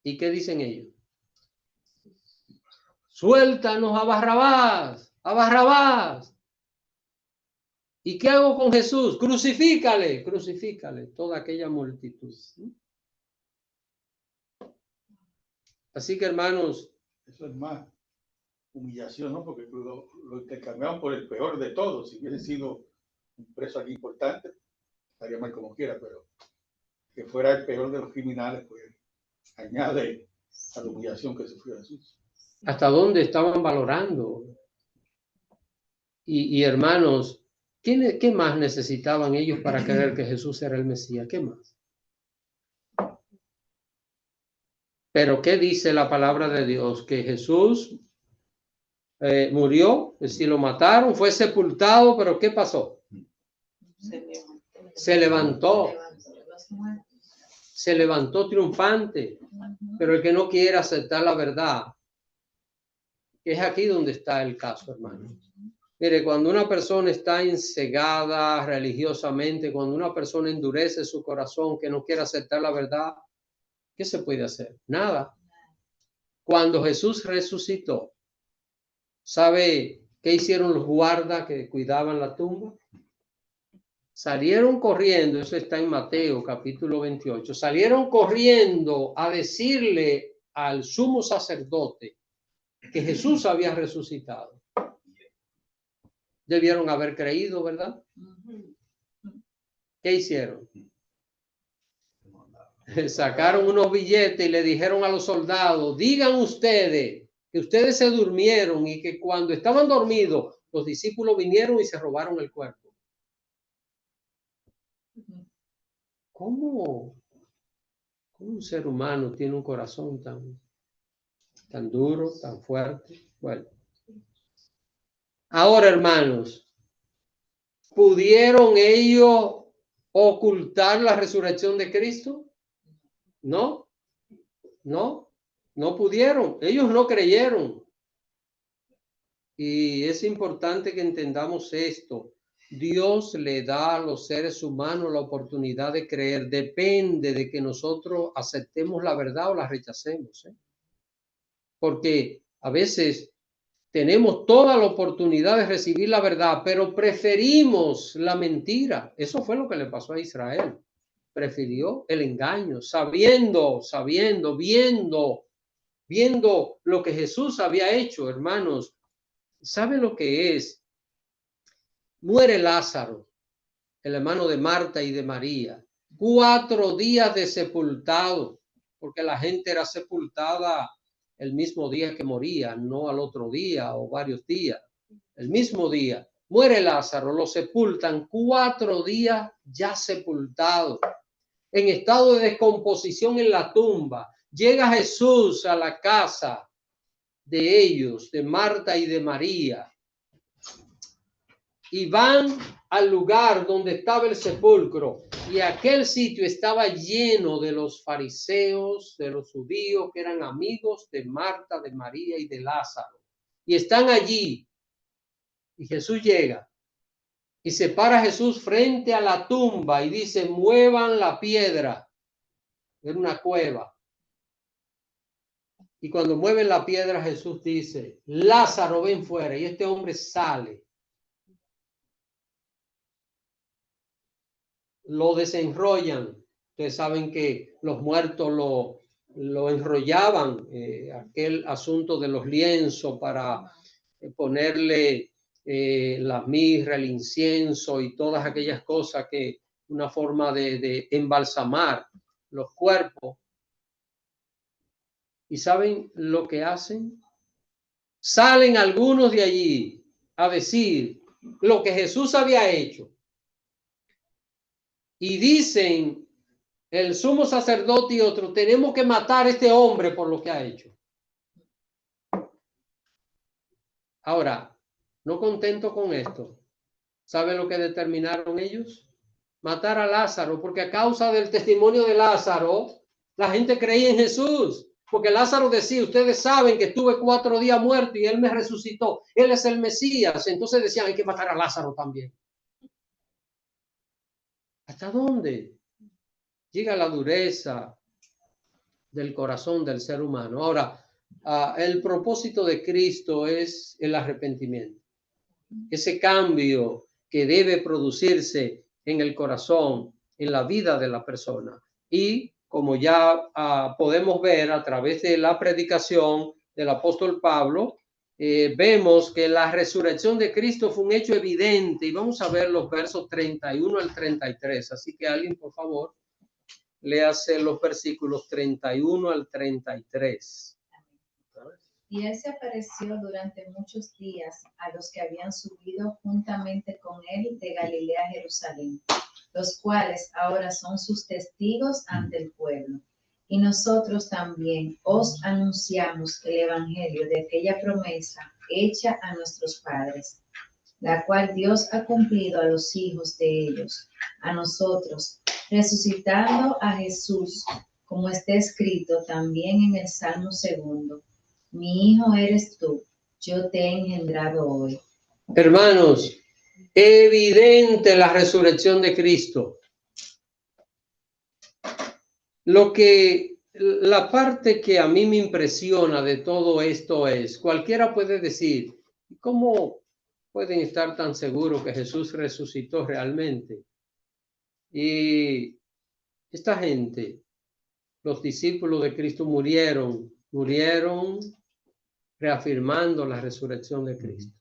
¿Y qué dicen ellos? Suéltanos a Barrabás, a Barrabás. ¿Y qué hago con Jesús? Crucifícale, crucifícale, toda aquella multitud. Así que, hermanos, eso es más humillación, ¿no? Porque lo intercambiaban por el peor de todos. Si hubiese sido un preso aquí importante, estaría mal como quiera, pero que fuera el peor de los criminales, pues añade a la humillación que sufrió Jesús. ¿Hasta dónde estaban valorando? Y hermanos, ¿qué más necesitaban ellos para creer que Jesús era el Mesías? ¿Qué más? Pero ¿qué dice la palabra de Dios? Que Jesús murió, es decir, lo mataron, fue sepultado, pero ¿qué pasó? Se levantó. Se levantó triunfante. Pero el que no quiere aceptar la verdad, es aquí donde está el caso, hermano. Mire, cuando una persona está ensegada religiosamente, cuando una persona endurece su corazón, que no quiere aceptar la verdad, ¿qué se puede hacer? Nada. Cuando Jesús resucitó, ¿sabe qué hicieron los guardas que cuidaban la tumba? Salieron corriendo, eso está en Mateo capítulo 28, salieron corriendo a decirle al sumo sacerdote que Jesús había resucitado. Debieron haber creído, ¿verdad? ¿Qué hicieron? Sacaron unos billetes y le dijeron a los soldados, digan ustedes que ustedes se durmieron y que cuando estaban dormidos, los discípulos vinieron y se robaron el cuerpo. ¿Cómo un ser humano tiene un corazón tan duro, tan fuerte? Bueno. Ahora, hermanos, ¿pudieron ellos ocultar la resurrección de Cristo? No pudieron. Ellos no creyeron. Y es importante que entendamos esto. Dios le da a los seres humanos la oportunidad de creer. Depende de que nosotros aceptemos la verdad o la rechacemos. Porque a veces tenemos toda la oportunidad de recibir la verdad, pero preferimos la mentira. Eso fue lo que le pasó a Israel. Prefirió el engaño, sabiendo, viendo lo que Jesús había hecho, hermanos. ¿Sabe lo que es? Muere Lázaro, el hermano de Marta y de María. 4 días de sepultado, porque la gente era sepultada el mismo día que moría, no al otro día o varios días. El mismo día. Muere Lázaro, lo sepultan, 4 días ya sepultado, en estado de descomposición en la tumba. Llega Jesús a la casa de ellos, de Marta y de María, y van al lugar donde estaba el sepulcro, y aquel sitio estaba lleno de los fariseos, de los judíos que eran amigos de Marta, de María y de Lázaro, y están allí. Y Jesús llega y se para Jesús frente a la tumba y dice, muevan la piedra. Era una cueva. Y cuando mueven la piedra, Jesús dice, Lázaro, ven fuera. Y este hombre sale. lo desenrollan. Ustedes saben que los muertos lo enrollaban, aquel asunto de los lienzos para ponerle la mirra, el incienso y todas aquellas cosas, que una forma de embalsamar los cuerpos. ¿Y saben lo que hacen? Salen algunos de allí a decir lo que Jesús había hecho. Y dicen el sumo sacerdote y otros: tenemos que matar a este hombre por lo que ha hecho. Ahora, no contento con esto, ¿saben lo que determinaron ellos? Matar a Lázaro, porque a causa del testimonio de Lázaro, la gente creía en Jesús. Porque Lázaro decía: ustedes saben que estuve 4 días muerto y él me resucitó. Él es el Mesías. Entonces decían: hay que matar a Lázaro también. ¿Hasta dónde llega la dureza del corazón del ser humano? Ahora, el propósito de Cristo es el arrepentimiento. Ese cambio que debe producirse en el corazón, en la vida de la persona. Y como ya podemos ver a través de la predicación del apóstol Pablo, vemos que la resurrección de Cristo fue un hecho evidente. Y vamos a ver los versos 31 al 33. Así que alguien, por favor, léase los versículos 31 al 33. Y él se apareció durante muchos días a los que habían subido juntamente con él de Galilea a Jerusalén, los cuales ahora son sus testigos ante el pueblo. Y nosotros también os anunciamos el evangelio de aquella promesa hecha a nuestros padres, la cual Dios ha cumplido a los hijos de ellos, a nosotros, resucitando a Jesús, como está escrito también en el Salmo 2. Mi hijo eres tú, yo te he engendrado hoy. Hermanos, evidente la resurrección de Cristo. La parte que a mí me impresiona de todo esto es, cualquiera puede decir: ¿cómo pueden estar tan seguros que Jesús resucitó realmente? Y esta gente, los discípulos de Cristo, murieron reafirmando la resurrección de Cristo.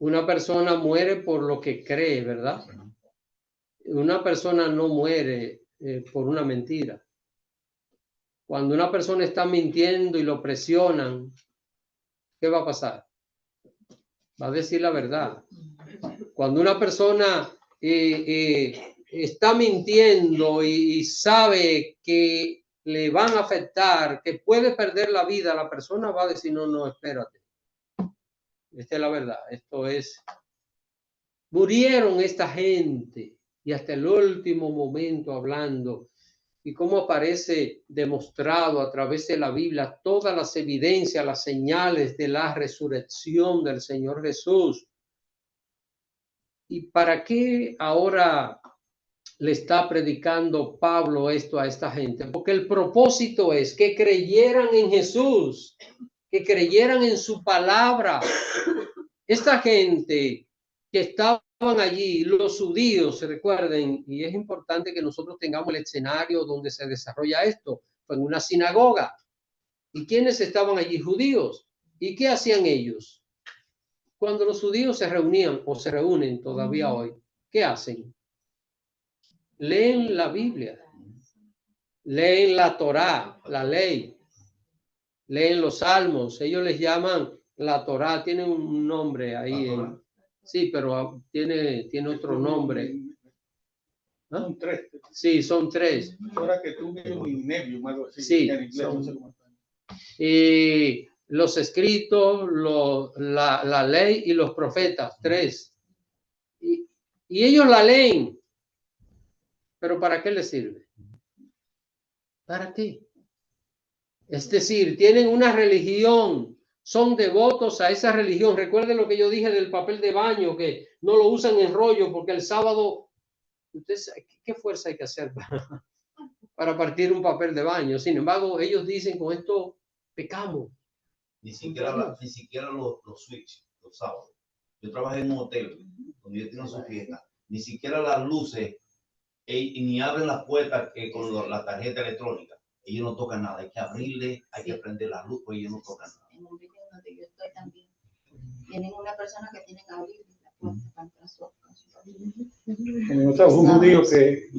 Una persona muere por lo que cree, ¿verdad? Una persona no muere por una mentira. Cuando una persona está mintiendo y lo presionan, ¿qué va a pasar? Va a decir la verdad. Cuando una persona está mintiendo y sabe que le van a afectar, que puede perder la vida, la persona va a decir: no, espérate. Esta es la verdad. Esto es. Murieron esta gente y hasta el último momento hablando. Y cómo aparece demostrado a través de la Biblia todas las evidencias, las señales de la resurrección del Señor Jesús. ¿Y para qué ahora le está predicando Pablo esto a esta gente? Porque el propósito es que creyeran en Jesús, que creyeran en su palabra. Esta gente que estaban allí, los judíos, recuerden, y es importante que nosotros tengamos el escenario donde se desarrolla esto, fue en una sinagoga. ¿Y quiénes estaban allí? Judíos. ¿Y qué hacían ellos? Cuando los judíos se reunían o se reúnen todavía hoy, ¿qué hacen? Leen la Biblia, leen la Torá, la ley, leen los salmos. Ellos les llaman la Torá, tiene un nombre ahí. Sí, pero tiene otro nombre. ¿Ah? Son 3. Sí, son 3. Ahora que tú vives un Nevium, algo así. Sí, en inglés, no sé cómo está. Y los escritos, la ley y los profetas, 3. Y ellos la leen. ¿Pero para qué les sirve? ¿Para qué? Es decir, tienen una religión, son devotos a esa religión. Recuerden lo que yo dije del papel de baño, que no lo usan en rollo porque el sábado, entonces, ¿qué fuerza hay que hacer para partir un papel de baño? Sin embargo, ellos dicen: con esto pecamos. Ni siquiera los switch, los sábados. Yo trabajé en un hotel donde yo tenía su fiesta ni siquiera las luces, y ni abren las puertas con la tarjeta electrónica. Ellos no tocan nada, hay que abrirle, hay que prender la luz, pues ellos no tocan nada. En un video donde yo estoy también, tienen una persona que tiene que abrir la puerta para entrar con su Nosotros un judío que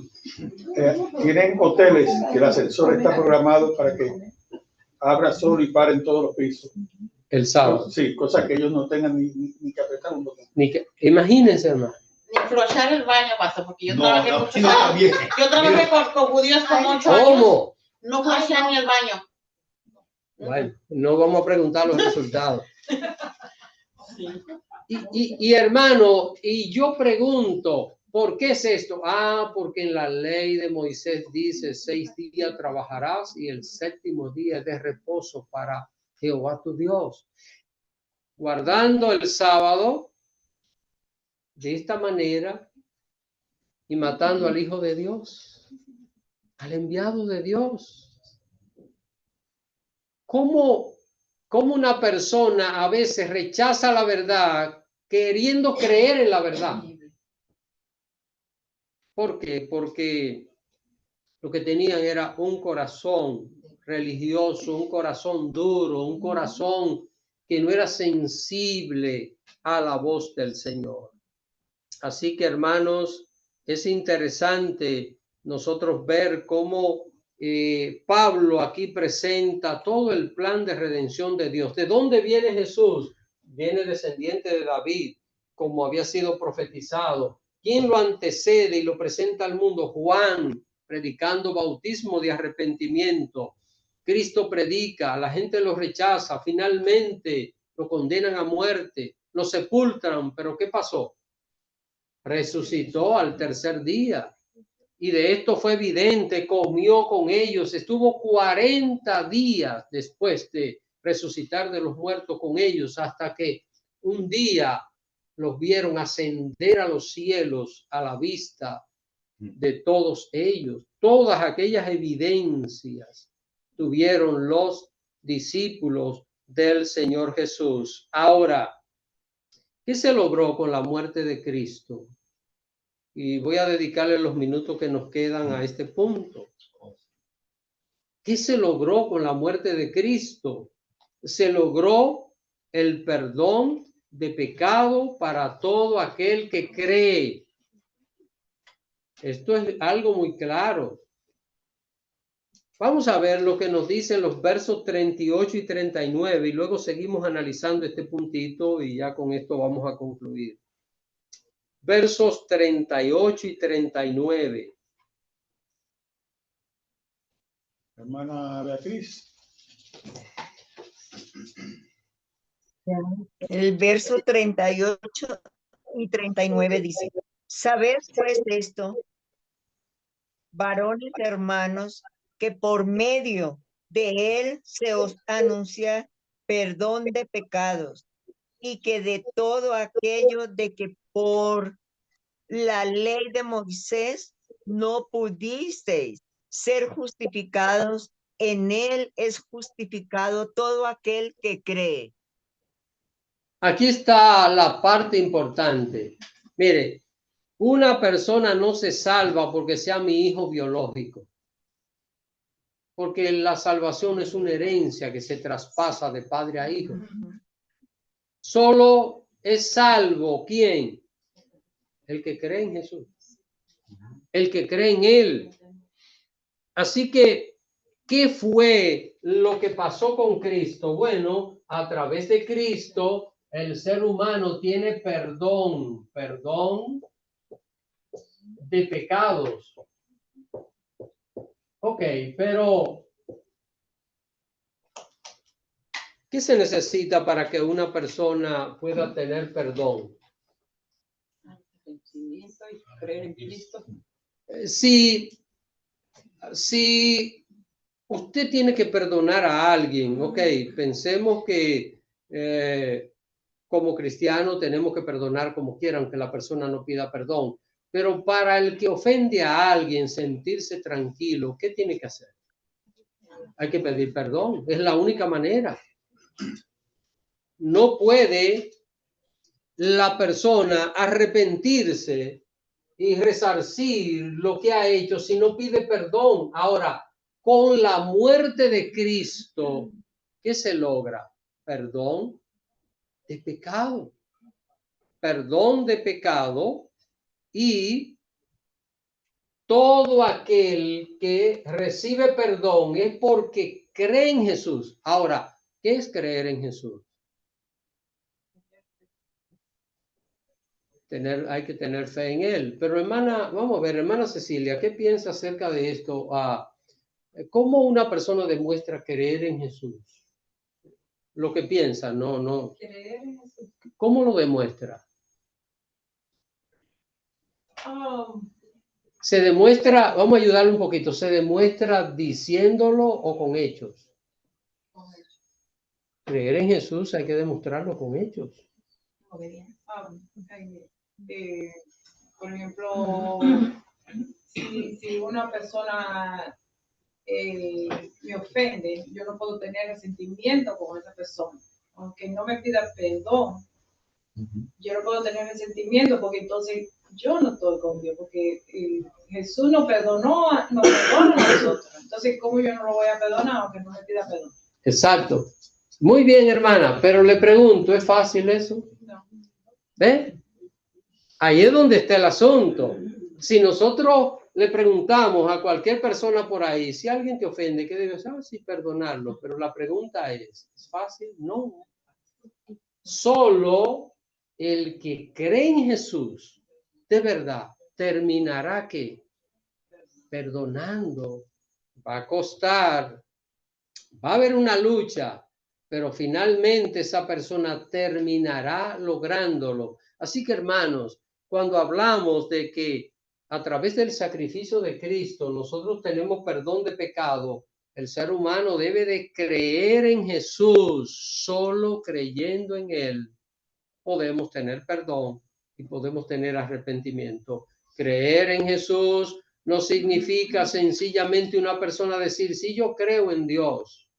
tienen hoteles que el ascensor está programado para que abra solo y pare en todos los pisos. El sábado. Sí, cosa que ellos no tengan ni que apretar un botón. Imagínense, hermano. Ni flochar el baño basta, porque yo No, trabajé no, muchos no, años. también. Yo trabajé con judíos como 8 años. ¿Cómo? No flochan ni el baño. Bueno, no vamos a preguntar los resultados. Y hermano, y yo pregunto, ¿por qué es esto? Porque en la ley de Moisés dice 6 días trabajarás y el 7º día es de reposo para Jehová tu Dios. Guardando el sábado de esta manera y matando al Hijo de Dios, al enviado de Dios. ¿Cómo una persona a veces rechaza la verdad queriendo creer en la verdad? ¿Por qué? Porque lo que tenían era un corazón religioso, un corazón duro, un corazón que no era sensible a la voz del Señor. Así que, hermanos, es interesante nosotros ver cómo Pablo aquí presenta todo el plan de redención de Dios. ¿De dónde viene Jesús? Viene descendiente de David, como había sido profetizado. ¿Quién lo antecede y lo presenta al mundo? Juan, predicando bautismo de arrepentimiento. Cristo predica, la gente lo rechaza, finalmente lo condenan a muerte, lo sepultan, pero ¿qué pasó? Resucitó al 3er día. Y de esto fue evidente, comió con ellos, estuvo 40 días después de resucitar de los muertos con ellos, hasta que un día los vieron ascender a los cielos a la vista de todos ellos. Todas aquellas evidencias tuvieron los discípulos del Señor Jesús. Ahora, ¿qué se logró con la muerte de Cristo? Y voy a dedicarle los minutos que nos quedan a este punto. ¿Qué se logró con la muerte de Cristo? Se logró el perdón de pecado para todo aquel que cree. Esto es algo muy claro. Vamos a ver lo que nos dicen los versos 38 y 39 y luego seguimos analizando este puntito y ya con esto vamos a concluir. Versos 38 y 39. Hermana Beatriz. El verso 38 y 39 dice: Sabed pues esto, varones hermanos, que por medio de él se os anuncia perdón de pecados, y que de todo aquello de que por la ley de Moisés no pudisteis ser justificados, en él es justificado todo aquel que cree. Aquí está la parte importante. Mire, una persona no se salva porque sea mi hijo biológico, porque la salvación es una herencia que se traspasa de padre a hijo. Solo es salvo ¿quién? El que cree en Jesús, el que cree en él. Así que, ¿qué fue lo que pasó con Cristo? Bueno, a través de Cristo, el ser humano tiene perdón de pecados. Ok, pero ¿qué se necesita para que una persona pueda tener perdón? Creer en Cristo. Si usted tiene que perdonar a alguien, ok, pensemos que como cristiano tenemos que perdonar como quiera, aunque la persona no pida perdón. Pero para el que ofende a alguien, sentirse tranquilo, ¿qué tiene que hacer? Hay que pedir perdón, es la única manera. No puede la persona arrepentirse y resarcir lo que ha hecho, sino pide perdón. Ahora, con la muerte de Cristo, ¿qué se logra? Perdón de pecado. Perdón de pecado, y todo aquel que recibe perdón es porque cree en Jesús. Ahora, ¿qué es creer en Jesús? Hay que tener fe en Él. Pero hermana, vamos a ver, hermana Cecilia, ¿qué piensa acerca de esto? ¿Cómo una persona demuestra creer en Jesús? Lo que piensa, no. Creer en Jesús. ¿Cómo lo demuestra? Se demuestra, vamos a ayudarle un poquito, ¿se demuestra diciéndolo o con hechos? Creer en Jesús hay que demostrarlo con hechos. Por ejemplo, si una persona me ofende, yo no puedo tener resentimiento con esa persona. Aunque no me pida perdón, yo no puedo tener resentimiento porque entonces yo no estoy con Dios, porque Jesús nos perdona a nosotros. Entonces, ¿cómo yo no lo voy a perdonar aunque no me pida perdón? Exacto. Muy bien, hermana, pero le pregunto, ¿es fácil eso? No. ¿Ve? Ahí es donde está el asunto. Si nosotros le preguntamos a cualquier persona por ahí, si alguien te ofende, ¿qué debes hacer? Sí, perdonarlo. Pero la pregunta ¿es fácil? No. Solo el que cree en Jesús de verdad terminará que perdonando. Va a costar, va a haber una lucha, pero finalmente esa persona terminará lográndolo. Así que, hermanos, cuando hablamos de que a través del sacrificio de Cristo nosotros tenemos perdón de pecado, el ser humano debe de creer en Jesús. Solo creyendo en Él podemos tener perdón y podemos tener arrepentimiento. Creer en Jesús no significa sencillamente una persona decir, sí, yo creo en Dios.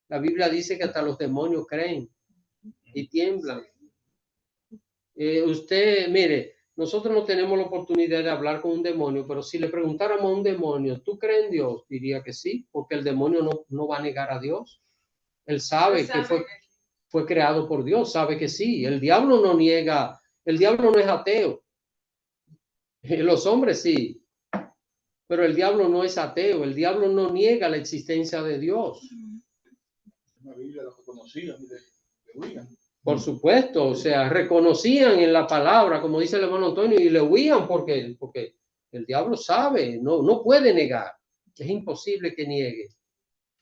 La Biblia dice que hasta los demonios creen y tiemblan. Usted, mire, nosotros no tenemos la oportunidad de hablar con un demonio, pero si le preguntáramos a un demonio, ¿tú crees en Dios? Diría que sí, porque el demonio no va a negar a Dios. Él sabe que fue creado por Dios, sabe que sí. El diablo no niega, el diablo no es ateo. Los hombres sí, pero el diablo no es ateo, el diablo no niega la existencia de Dios. La Biblia lo conocía, le huían. Por supuesto, o sea, reconocían en la palabra, como dice el hermano Antonio, y le huían porque el diablo sabe, no puede negar, es imposible que niegue.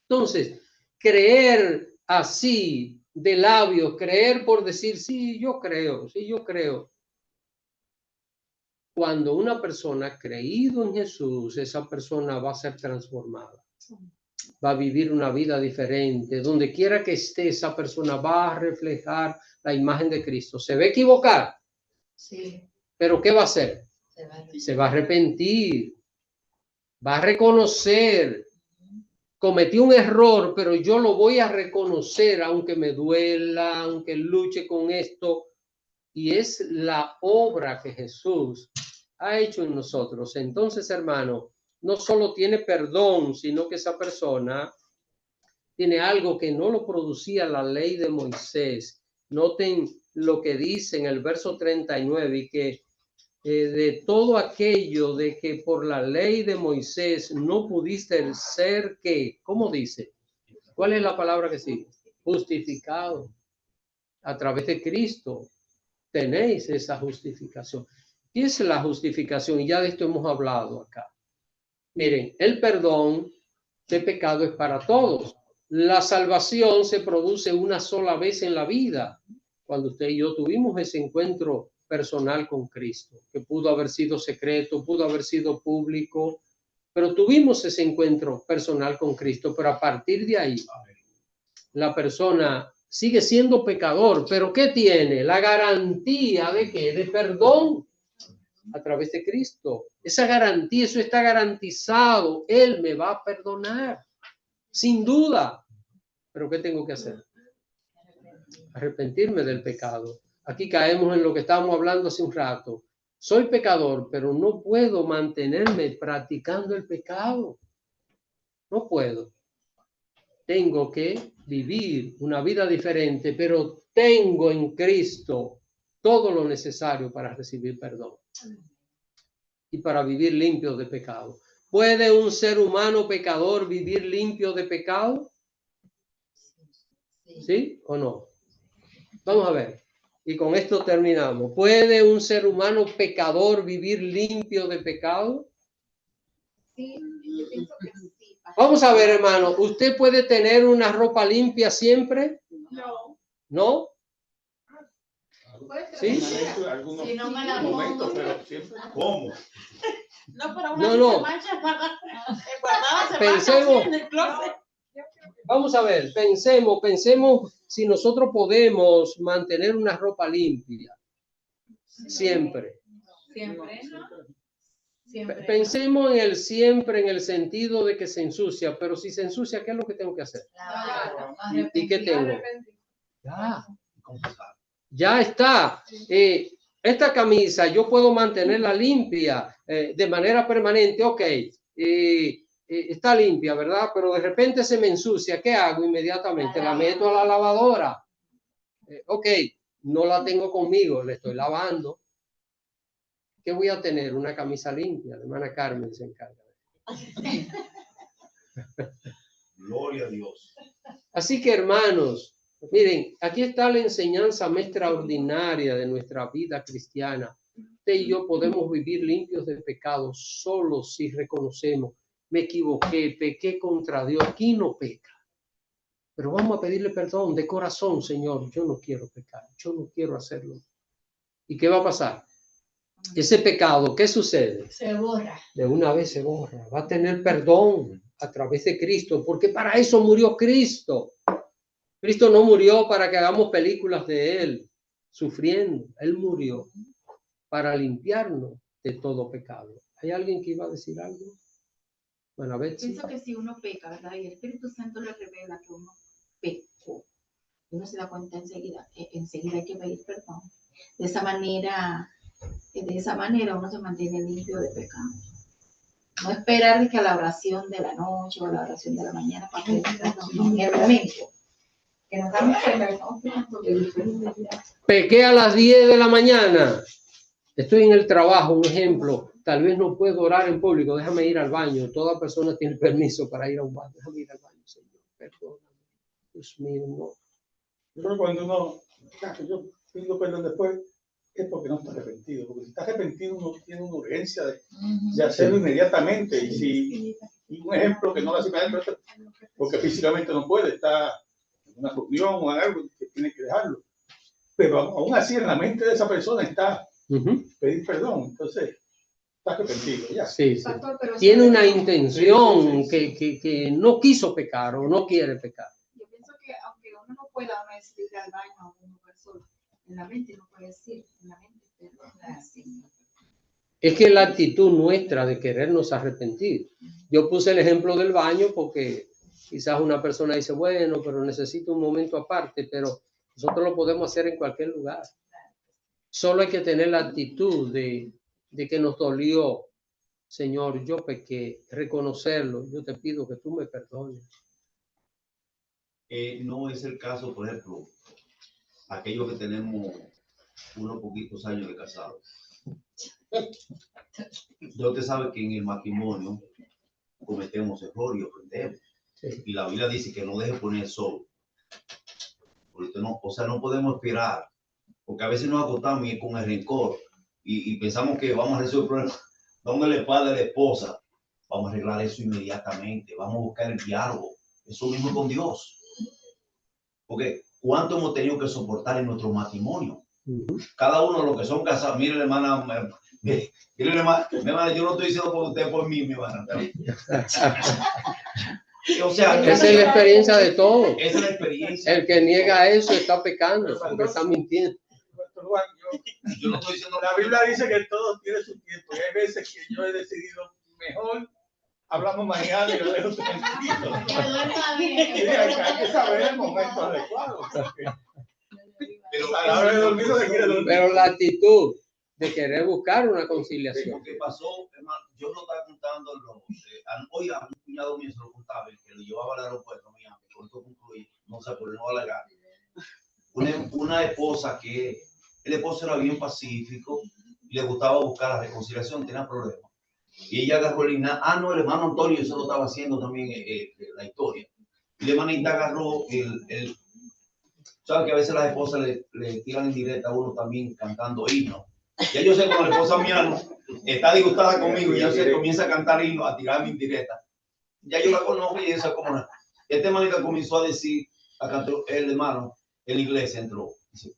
Entonces, creer así de labios, creer por decir, sí, yo creo. Cuando una persona ha creído en Jesús, esa persona va a ser transformada. Va a vivir una vida diferente. Donde quiera que esté, esa persona va a reflejar la imagen de Cristo. ¿Se va a equivocar? Sí. ¿Pero qué va a hacer? Se va a arrepentir. Va a reconocer. Cometí un error, pero yo lo voy a reconocer, aunque me duela, aunque luche con esto. Y es la obra que Jesús ha hecho en nosotros. Entonces, hermano, no solo tiene perdón, sino que esa persona tiene algo que no lo producía la ley de Moisés. Noten lo que dice en el verso 39, y que de todo aquello de que por la ley de Moisés no pudiste ser, ¿qué? ¿Cómo dice? ¿Cuál es la palabra que sigue? Justificado. A través de Cristo tenéis esa justificación. ¿Qué es la justificación? Y ya de esto hemos hablado acá. Miren, el perdón de pecado es para todos. La salvación se produce una sola vez en la vida, cuando usted y yo tuvimos ese encuentro personal con Cristo, que pudo haber sido secreto, pudo haber sido público, pero tuvimos ese encuentro personal con Cristo. Pero a partir de ahí, la persona sigue siendo pecador, pero ¿qué tiene? La garantía de ¿qué? De perdón a través de Cristo. Esa garantía, eso está garantizado. Él me va a perdonar, sin duda. ¿Pero qué tengo que hacer? Arrepentirme del pecado. Aquí caemos en lo que estábamos hablando hace un rato. Soy pecador, pero no puedo mantenerme practicando el pecado. No puedo. Tengo que vivir una vida diferente, pero tengo en Cristo todo lo necesario para recibir perdón y para vivir limpio de pecado. ¿Puede un ser humano pecador vivir limpio de pecado? ¿Sí o no? Vamos a ver. Y con esto terminamos. ¿Puede un ser humano pecador vivir limpio de pecado? Sí, yo pienso que sí. Vamos a ver, hermano. ¿Usted puede tener una ropa limpia siempre? No. ¿No? ¿Sí? Si no me la momentos, pongo. pero siempre. ¿Cómo? No, pero No, una no. se mancha para guardada se Pensemos. mancha así en el closet. Vamos a ver, pensemos si nosotros podemos mantener una ropa limpia. Siempre. Siempre, ¿no? Siempre. Pensemos en el siempre en el sentido de que se ensucia, pero si se ensucia, ¿qué es lo que tengo que hacer? ¿Y qué tengo? Ya está. Esta camisa yo puedo mantenerla limpia de manera permanente, ok. Está limpia, ¿verdad? Pero de repente se me ensucia. ¿Qué hago inmediatamente? La meto a la lavadora. Ok, no la tengo conmigo, la estoy lavando. ¿Qué voy a tener? Una camisa limpia. La hermana Carmen se encarga. Gloria a Dios. Así que, hermanos, miren, aquí está la enseñanza más extraordinaria de nuestra vida cristiana. Usted y yo podemos vivir limpios de pecado solo si reconocemos, me equivoqué, pequé contra Dios. Aquí no peca. Pero vamos a pedirle perdón de corazón, Señor. Yo no quiero pecar, yo no quiero hacerlo. ¿Y qué va a pasar? Ese pecado, ¿qué sucede? Se borra. De una vez se borra. Va a tener perdón a través de Cristo, porque para eso murió Cristo. Cristo no murió para que hagamos películas de Él, sufriendo. Él murió para limpiarnos de todo pecado. ¿Hay alguien que iba a decir algo? Bueno, a ver. Pienso que si uno peca, ¿verdad? Y el Espíritu Santo le revela que uno pecó, uno se da cuenta enseguida hay que pedir perdón. De esa manera uno se mantiene limpio de pecado. No esperar que a la oración de la noche o a la oración de la mañana para pedir perdón, no, en el momento. Que nos damos cuenta, Pequé a las 10 de la mañana. Estoy en el trabajo, un ejemplo. Tal vez no puedo orar en público. Déjame ir al baño. Toda persona tiene permiso para ir a un baño. Déjame ir al baño, Señor. Perdóname. Dios mío, no. Yo creo que cuando uno, yo pido perdón después, es porque no está arrepentido. Porque si está arrepentido, uno tiene una urgencia de hacerlo inmediatamente. Y un ejemplo que no lo hace inmediatamente, porque físicamente no puede, está en una reunión o en algo que tiene que dejarlo. Pero aún así en la mente de esa persona está pedir perdón. Entonces, está arrepentido. Ya. Sí, sí. Tiene una intención que no quiso pecar o no quiere pecar. Yo pienso que aunque uno no pueda ir al baño a una persona, en la mente no puede decir, en la mente, pero así. Es que la actitud nuestra de querernos arrepentir. Yo puse el ejemplo del baño porque quizás una persona dice, bueno, pero necesito un momento aparte, pero nosotros lo podemos hacer en cualquier lugar. Solo hay que tener la actitud de que nos dolió. Señor, yo pequé, reconocerlo. Yo te pido que tú me perdones. No es el caso, por ejemplo, aquellos que tenemos unos poquitos años de casados. Ya usted sabe que en el matrimonio cometemos errores y ofendemos. Sí. Y la Biblia dice que no deje poner el sol. Porque no, o sea, no podemos esperar. Porque a veces nos acostamos con el rencor y pensamos que vamos a resolver el problema. Dándole padre a la esposa. Vamos a arreglar eso inmediatamente. Vamos a buscar el diálogo. Eso mismo con Dios. Porque ¿cuánto hemos tenido que soportar en nuestro matrimonio? Cada uno de los que son casados. Mire, hermana, yo no estoy diciendo por usted, por mí, mi hermana. O sea, esa es la experiencia de todos. Esa es la experiencia. El que niega eso está pecando, porque está mintiendo. Yo no estoy diciendo, la Biblia dice que todo tiene su tiempo. Y hay veces que yo he decidido mejor hablamos mañana y lo dejo tranquilo. Hay que saber el momento adecuado. Pero la actitud, de querer buscar una Sí, conciliación. porque pasó, hermano, yo lo estaba contando, hoy a un cuñado mío se lo contaba, el que lo llevaba al aeropuerto, Miami, con esto concluí, no se por no alargar. Una esposa que, el esposo era bien pacífico, le gustaba buscar la reconciliación, tenía problemas. Y ella agarró el no, el hermano Antonio, eso lo estaba haciendo también la historia. Y la hermanita agarró ¿sabes que a veces las esposas le tiran en directa a uno también cantando himnos? Ya yo sé cuando la esposa mía está disgustada conmigo y yo sé comienza a cantar himnos, a tirarme en directa. Ya yo la conozco y eso es como este hermanita comenzó a decir, a cantar el hermano en la iglesia entró. Dice,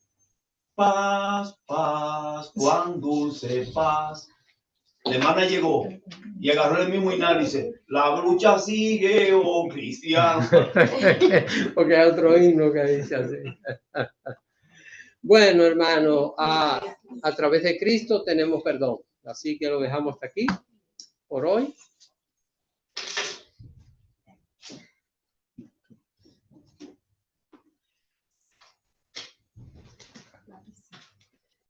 paz, paz, cuán dulce paz. La hermana llegó y agarró el mismo himno y dice, la lucha sigue, oh cristiano. Porque hay otro himno que dice así. Bueno, hermano, a través de Cristo tenemos perdón. Así que lo dejamos hasta aquí por hoy.